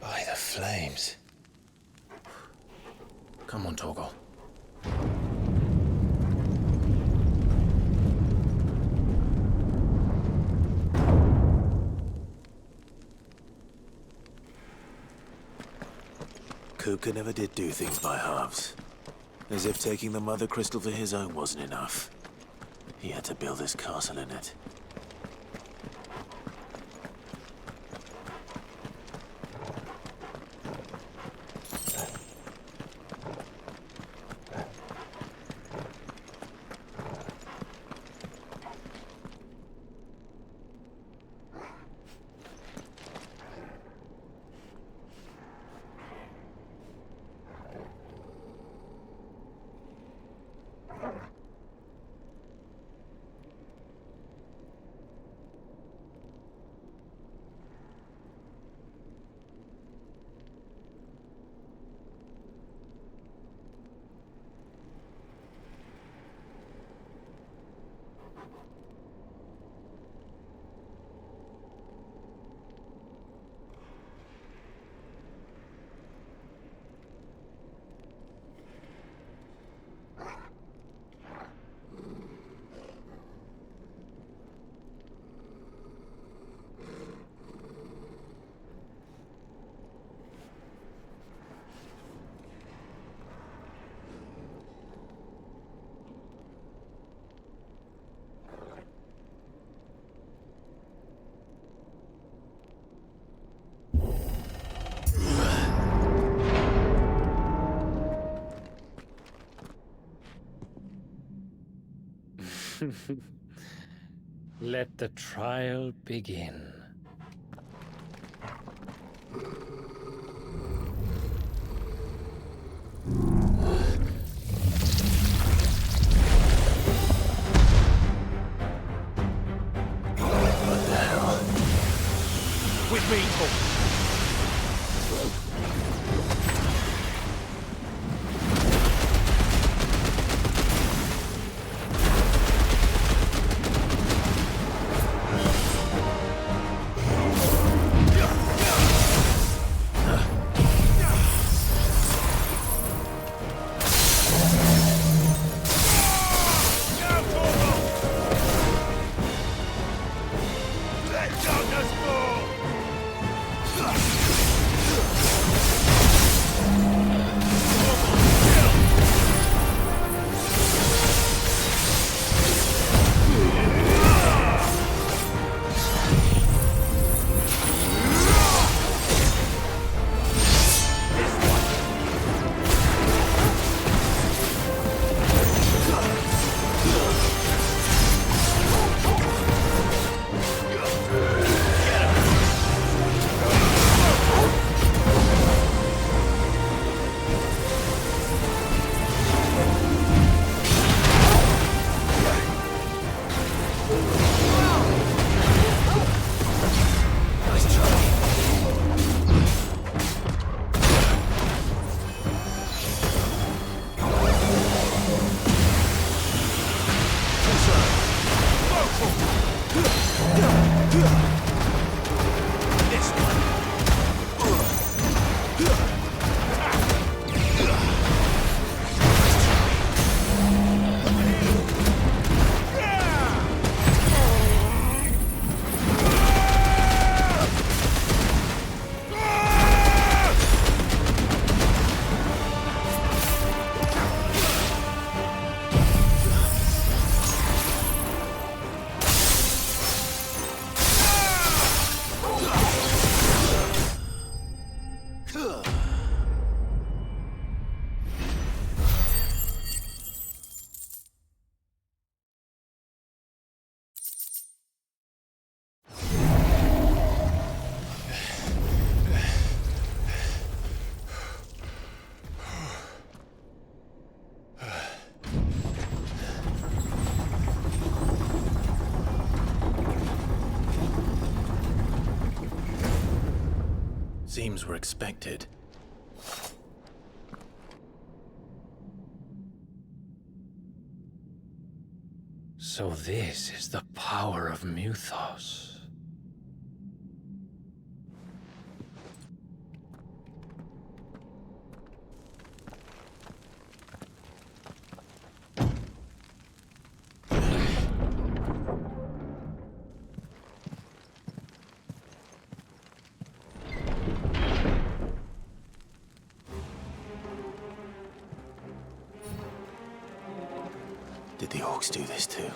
By the flames. Come on, Torgal. Kuka never did do things by halves. As if taking the Mother Crystal for his own wasn't enough. He had to build his castle in it. Let the trial begin. With me, Torgal. seems were expected. So this is the power of Muthos. Did the orcs do this too?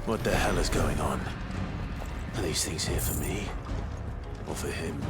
What the hell is going on? Are these things here for me? Or for him?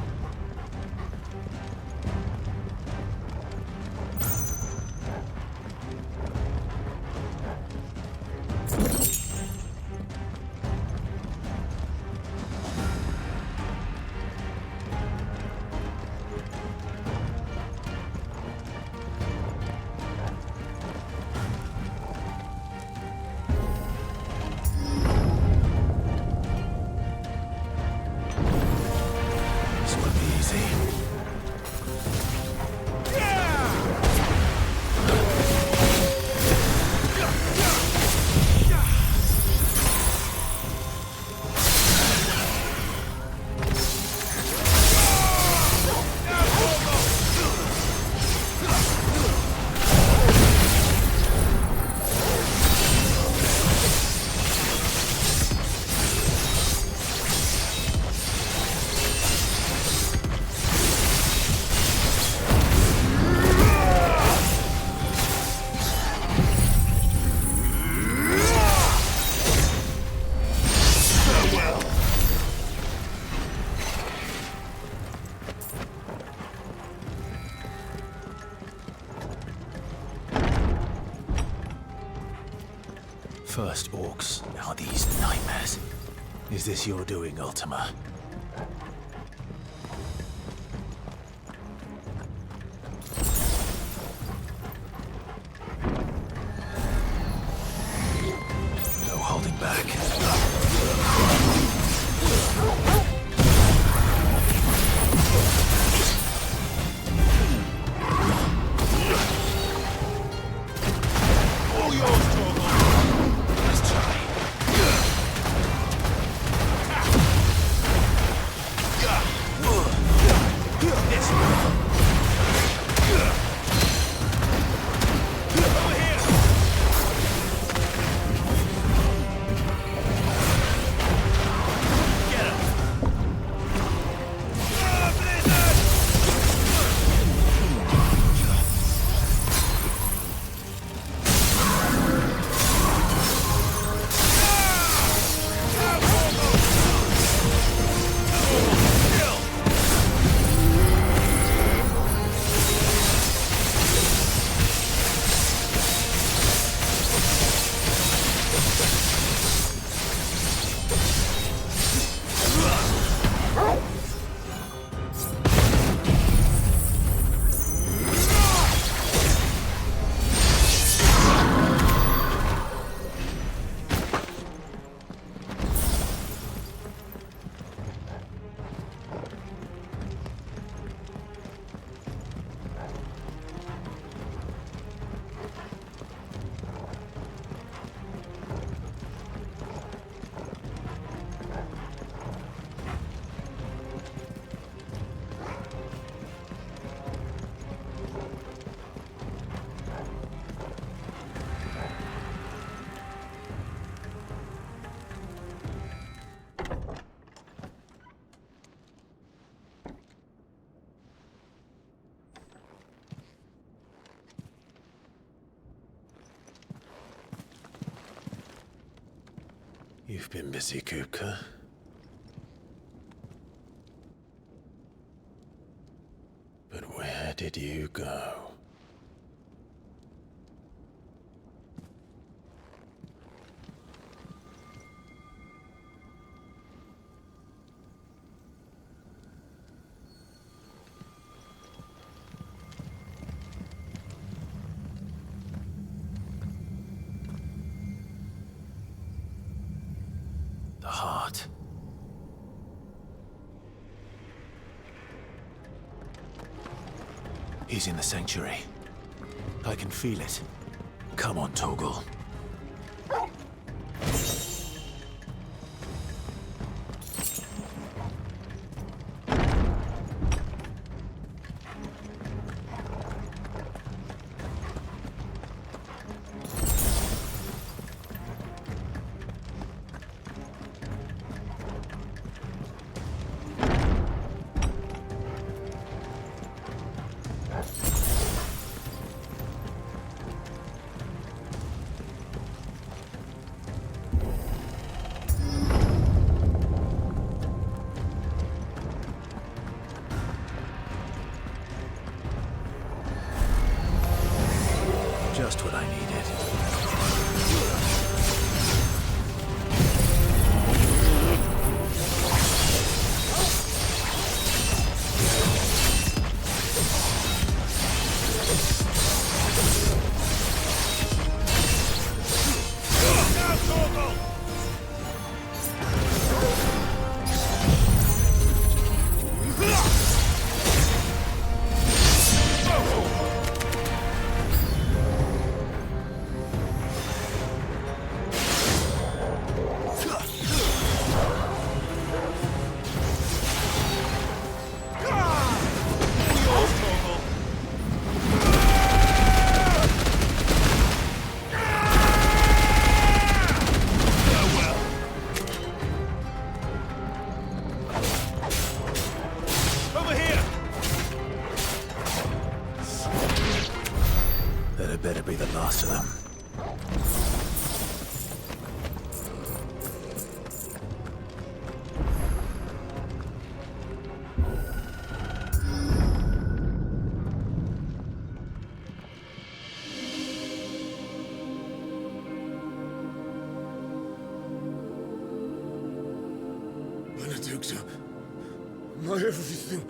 First orcs, now these nightmares. Is this your doing, Ultima? No holding back. All yours, Torgal! Let's try. You've been busy, Kupka. But where did you go? The heart. He's in the sanctuary. I can feel it. Come on, Torgal. Just what I needed. That better be the last of them. Benedicta, my everything.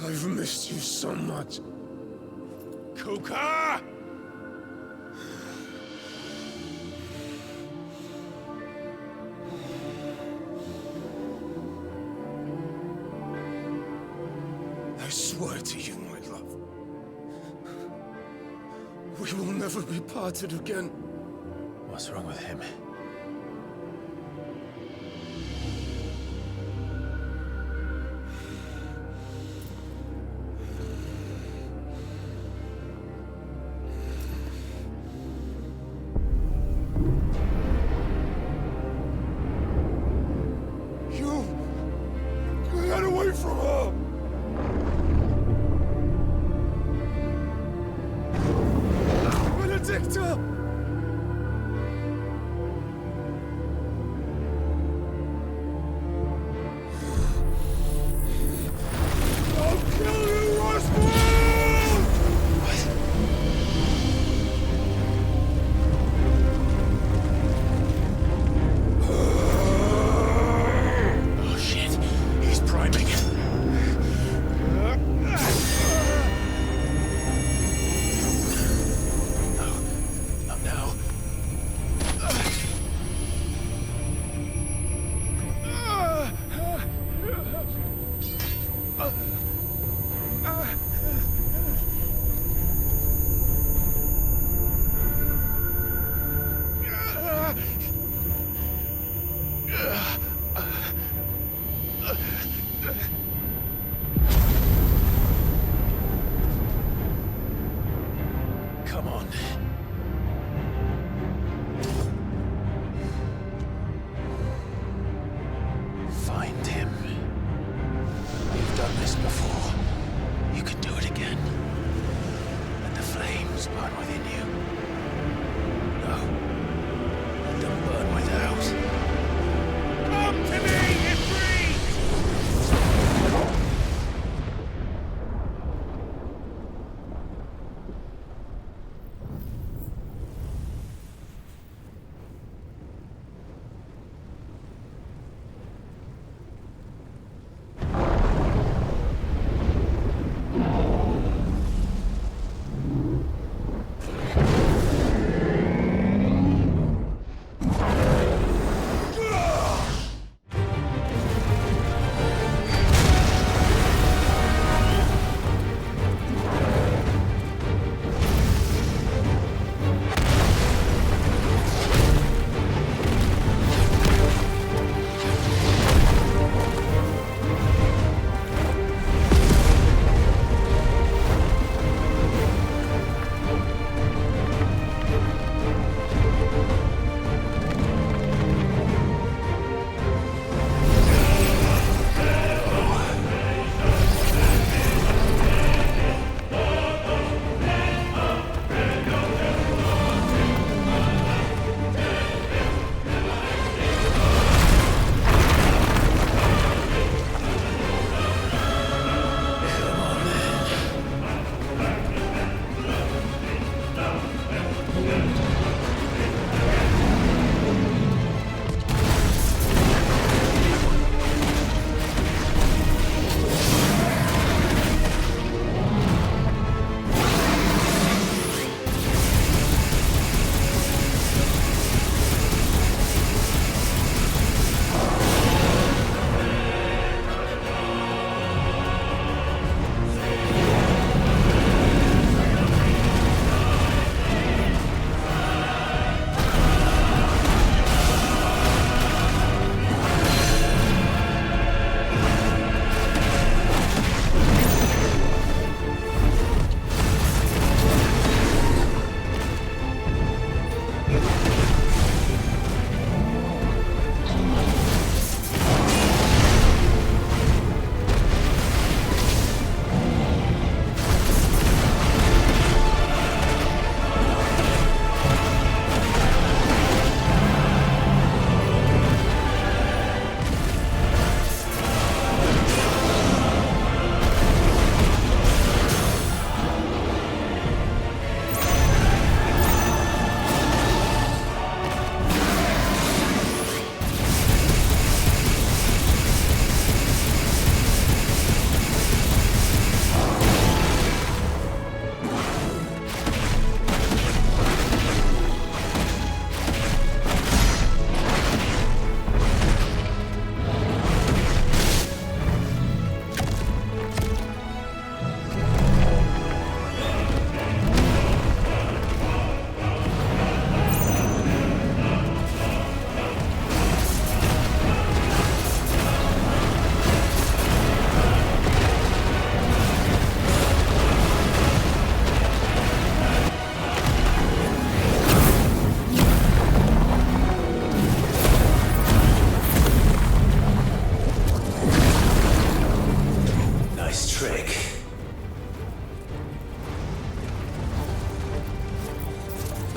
I've missed you so much. Kuka! I swear to you, my love, we will never be parted again. What's wrong with him? Get away from her! Benedicta!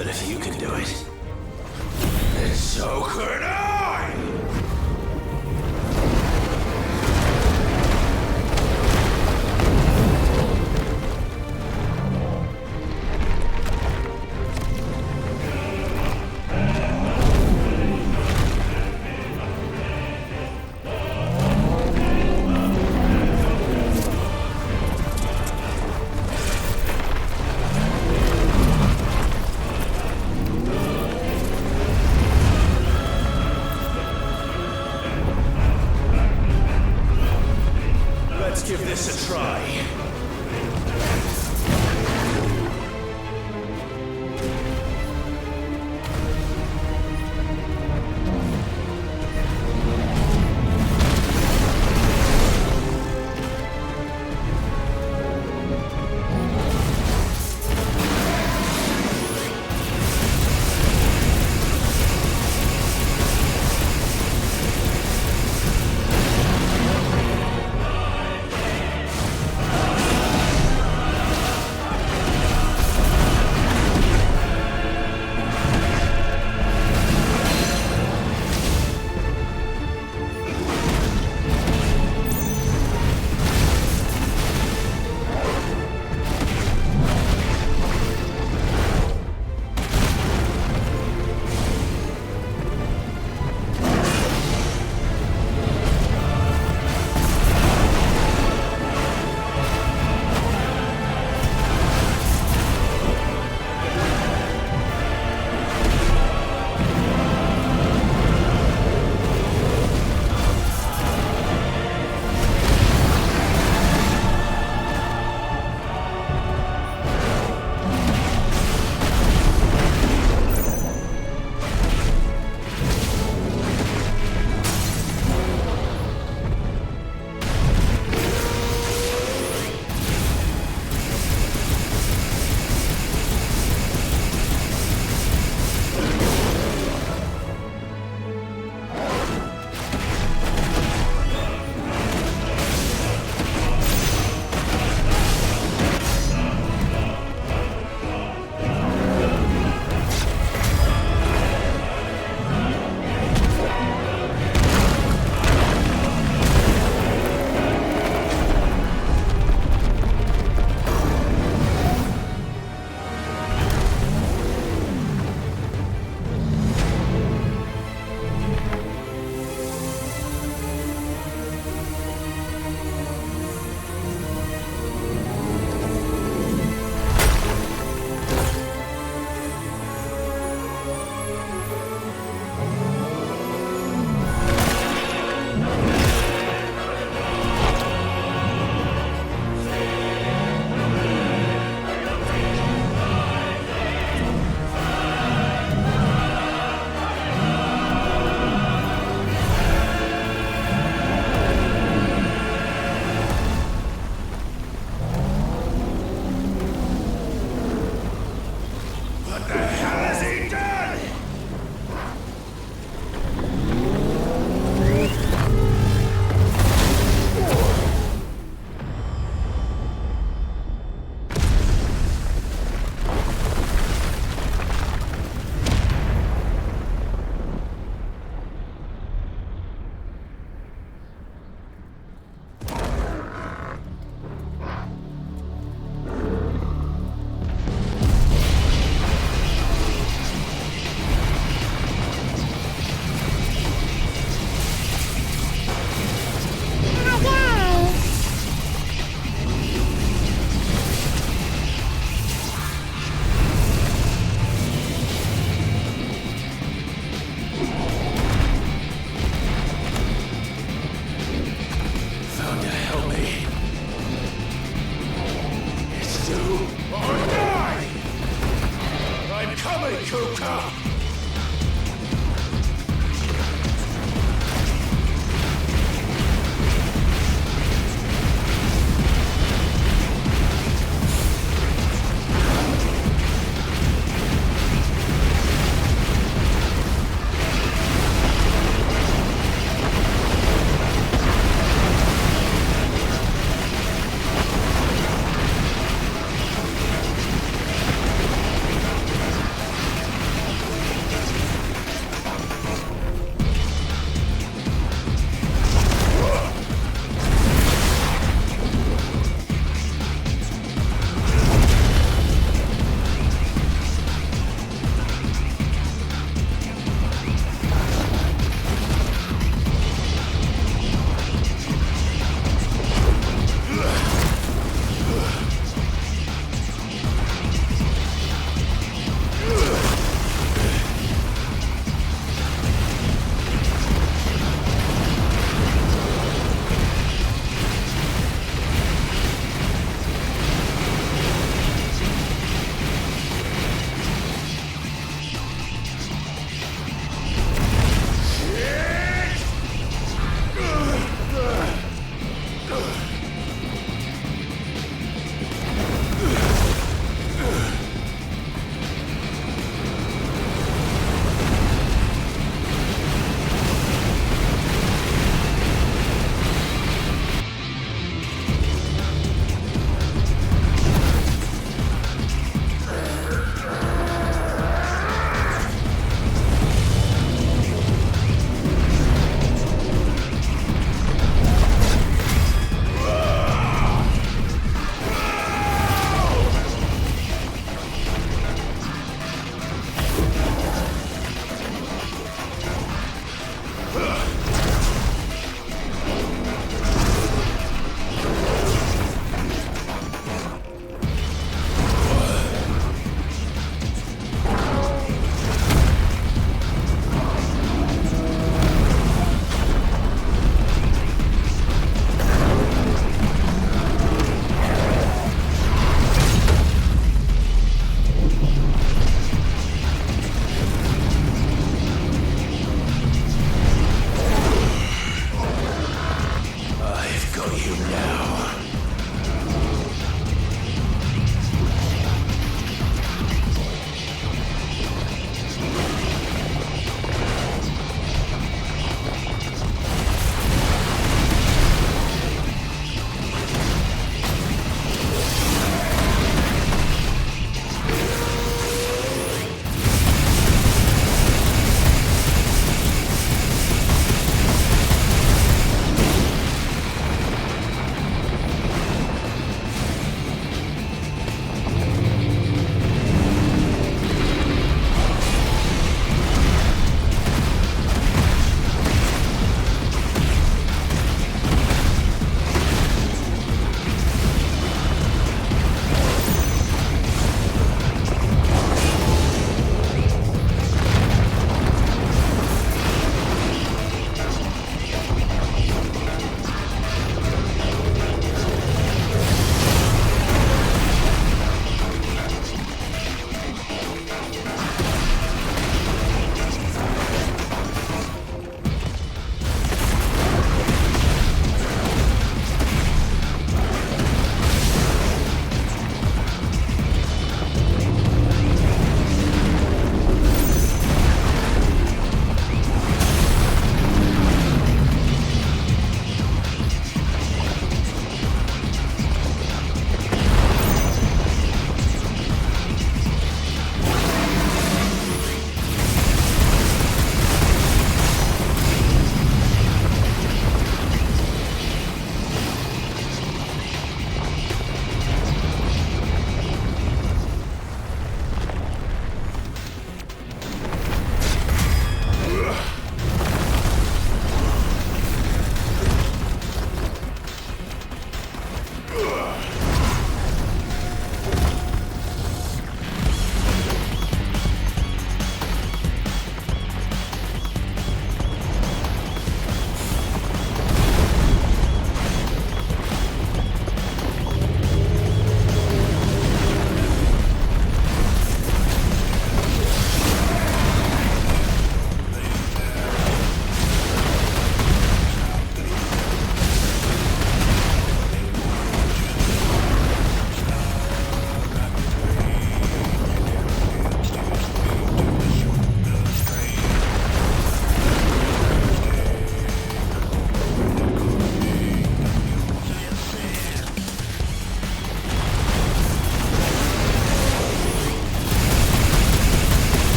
But if you can do it, then so could I! Let's give this a try.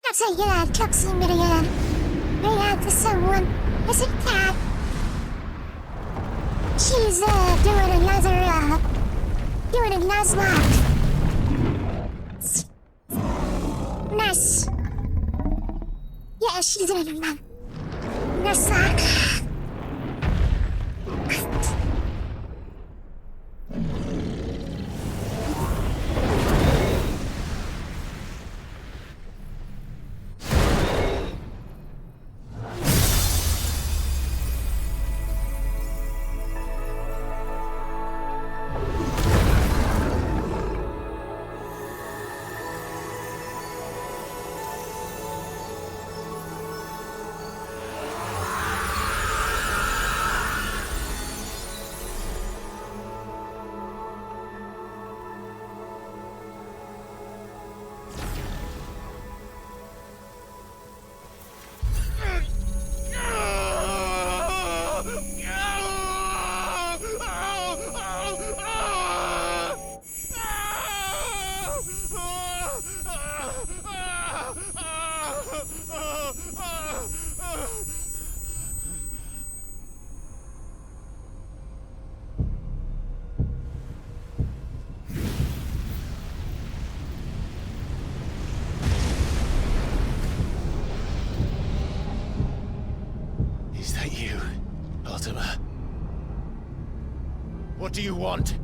That's a yard, Coxie Midian. Right out to someone. Is it cat? She's, doing a nuzlocke. Nice. Yeah, she's doing a nuzlocke. Is that you, Ultima? What do you want?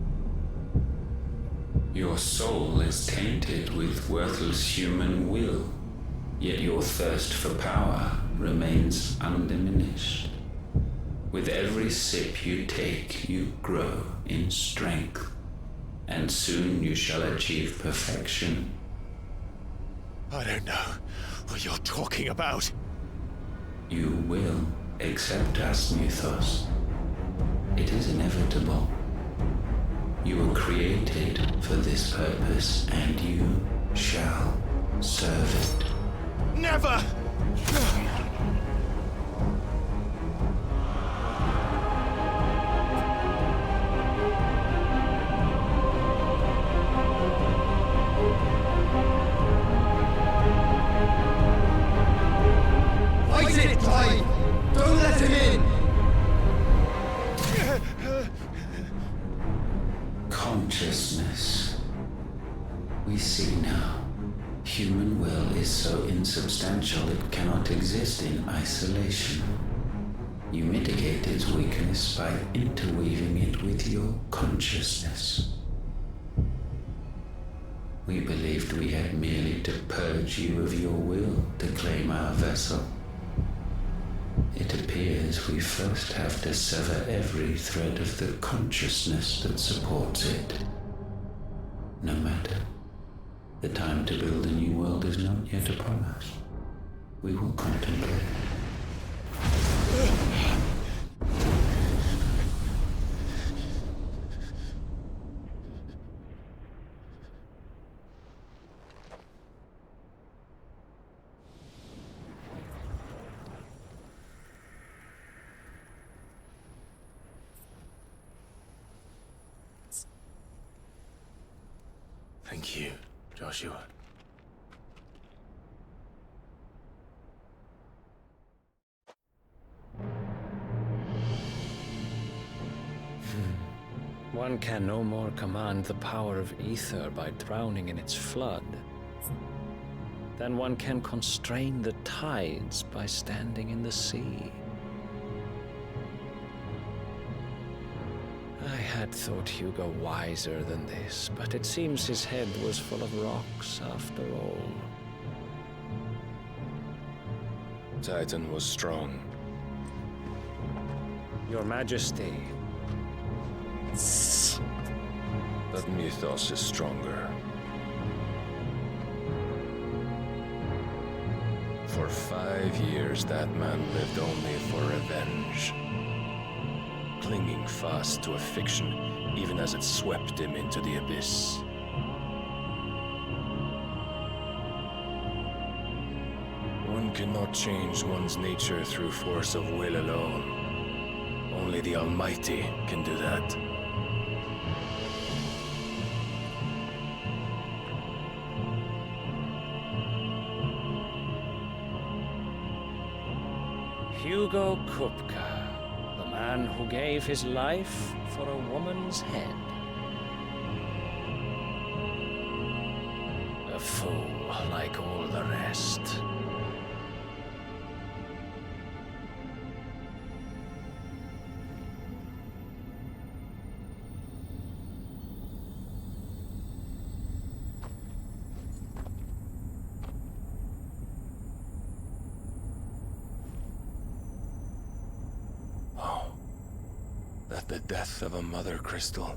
Your soul is tainted with worthless human will, yet your thirst for power remains undiminished. With every sip you take, you grow in strength, and soon you shall achieve perfection. I don't know what you're talking about. You will accept us, Mythos. It is inevitable. You were created for this purpose, and you shall serve it. Never! Fight it, Clive! Don't let him in! Consciousness. We see now. Human will is so insubstantial it cannot exist in isolation. You mitigate its weakness by interweaving it with your consciousness. We believed we had merely to purge you of your will to claim our vessel. It appears we first have to sever every thread of the consciousness that supports it. No matter. The time to build a new world is not yet upon us. We will contemplate. Thank you, Joshua. One can no more command the power of ether by drowning in its flood than one can constrain the tides by standing in the sea. I had thought Hugo wiser than this, but it seems his head was full of rocks after all. Titan was strong. Your Majesty. But Mythos is stronger. For 5 years, that man lived only for revenge. Clinging fast to a fiction, even as it swept him into the abyss. One cannot change one's nature through force of will alone. Only the Almighty can do that. Hugo Kupka, the man who gave his life for a woman's head. A fool like all the rest. That the death of a mother crystal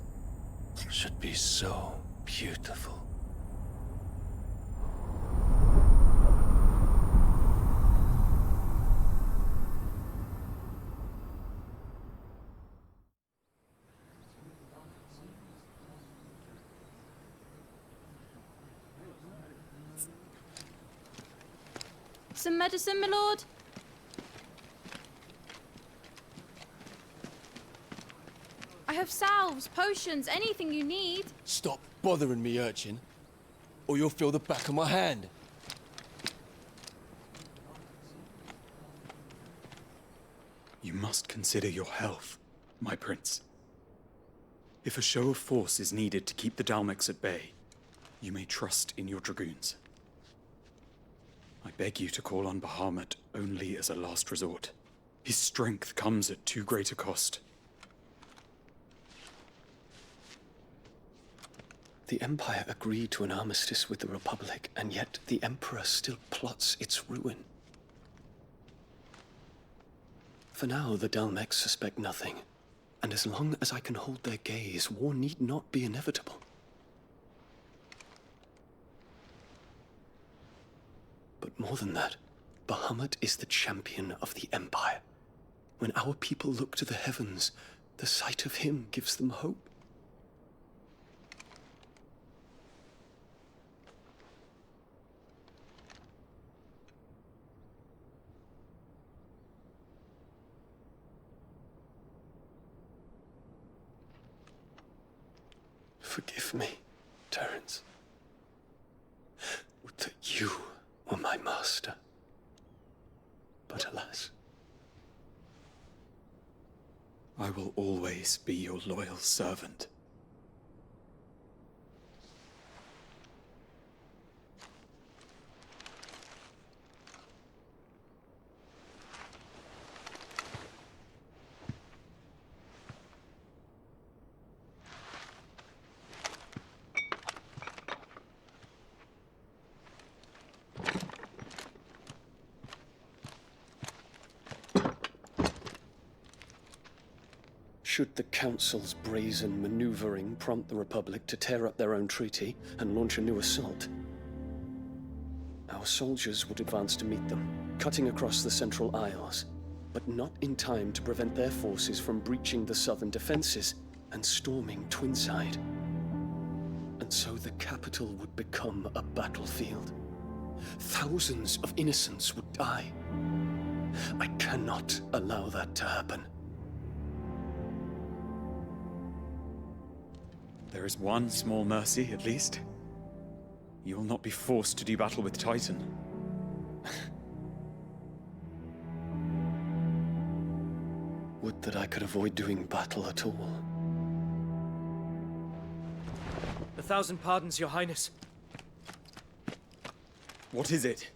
should be so beautiful. Some medicine, my lord? I have salves, potions, anything you need. Stop bothering me, urchin, or you'll feel the back of my hand. You must consider your health, my prince. If a show of force is needed to keep the Dalmex at bay, you may trust in your dragoons. I beg you to call on Bahamut only as a last resort. His strength comes at too great a cost. The Empire agreed to an armistice with the Republic, and yet the Emperor still plots its ruin. For now, the Dalmex suspect nothing, and as long as I can hold their gaze, war need not be inevitable. But more than that, Bahamut is the champion of the Empire. When our people look to the heavens, the sight of him gives them hope. Forgive me, Terence. Would that you were my master. But alas. I will always be your loyal servant. Should the Council's brazen maneuvering prompt the Republic to tear up their own treaty and launch a new assault, our soldiers would advance to meet them, cutting across the Central Isles, but not in time to prevent their forces from breaching the southern defenses and storming Twinside. And so the capital would become a battlefield. Thousands of innocents would die. I cannot allow that to happen. There is one small mercy, at least. You will not be forced to do battle with Titan. Would that I could avoid doing battle at all. 1,000 pardons, Your Highness. What is it?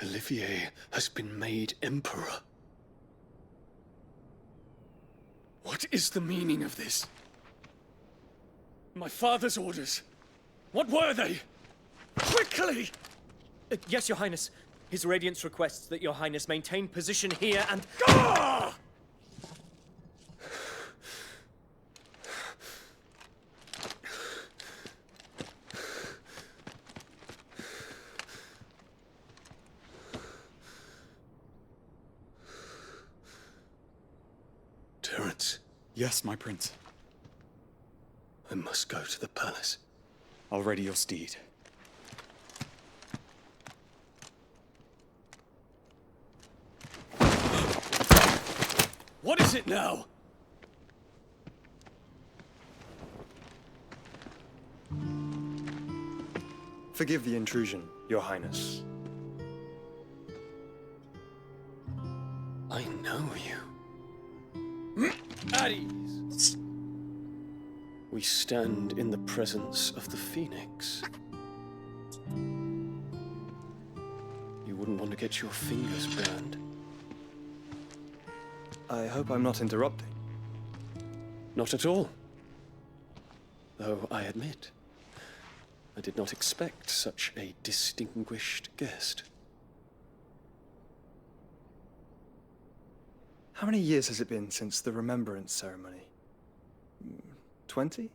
Olivier has been made Emperor. What is the meaning of this? My father's orders. What were they? Quickly! Yes, Your Highness. His Radiance requests that Your Highness maintain position here and... Ah! Terence. Yes, my prince. I must go to the palace. I'll ready your steed. What is it now? Forgive the intrusion, Your Highness. I know you. At ease. We stand in the presence of the Phoenix. You wouldn't want to get your fingers burned. I hope I'm not interrupting. Not at all. Though I admit, I did not expect such a distinguished guest. How many years has it been since the Remembrance ceremony? 20?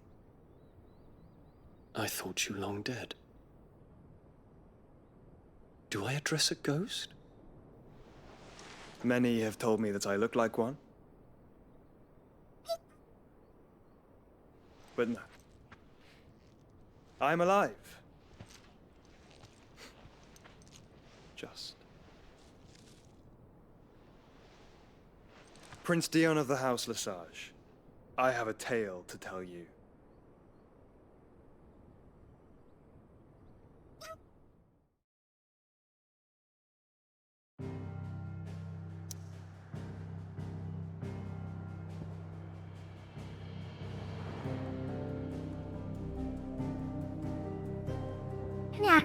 I thought you long dead. Do I address a ghost? Many have told me that I look like one. But no. I'm alive. Just. Prince Dion of the House Lesage, I have a tale to tell you. Yeah.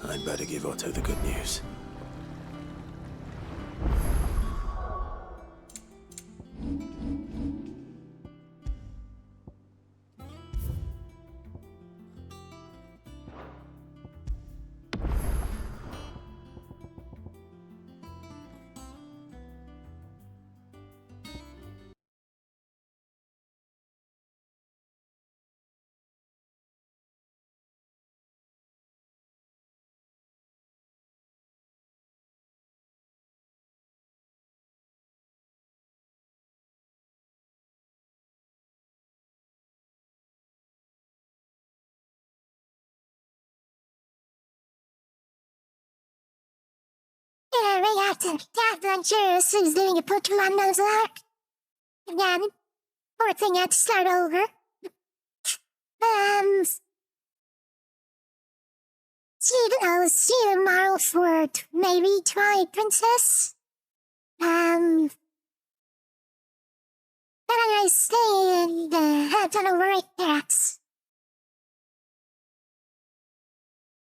I'd better give Otto the good news. Yeah, we have to adventurous is doing a Pokemon knows that. Again, poor thing had to start over. See you tomorrow for maybe Twilight Princess. But I stay and head on over right cats.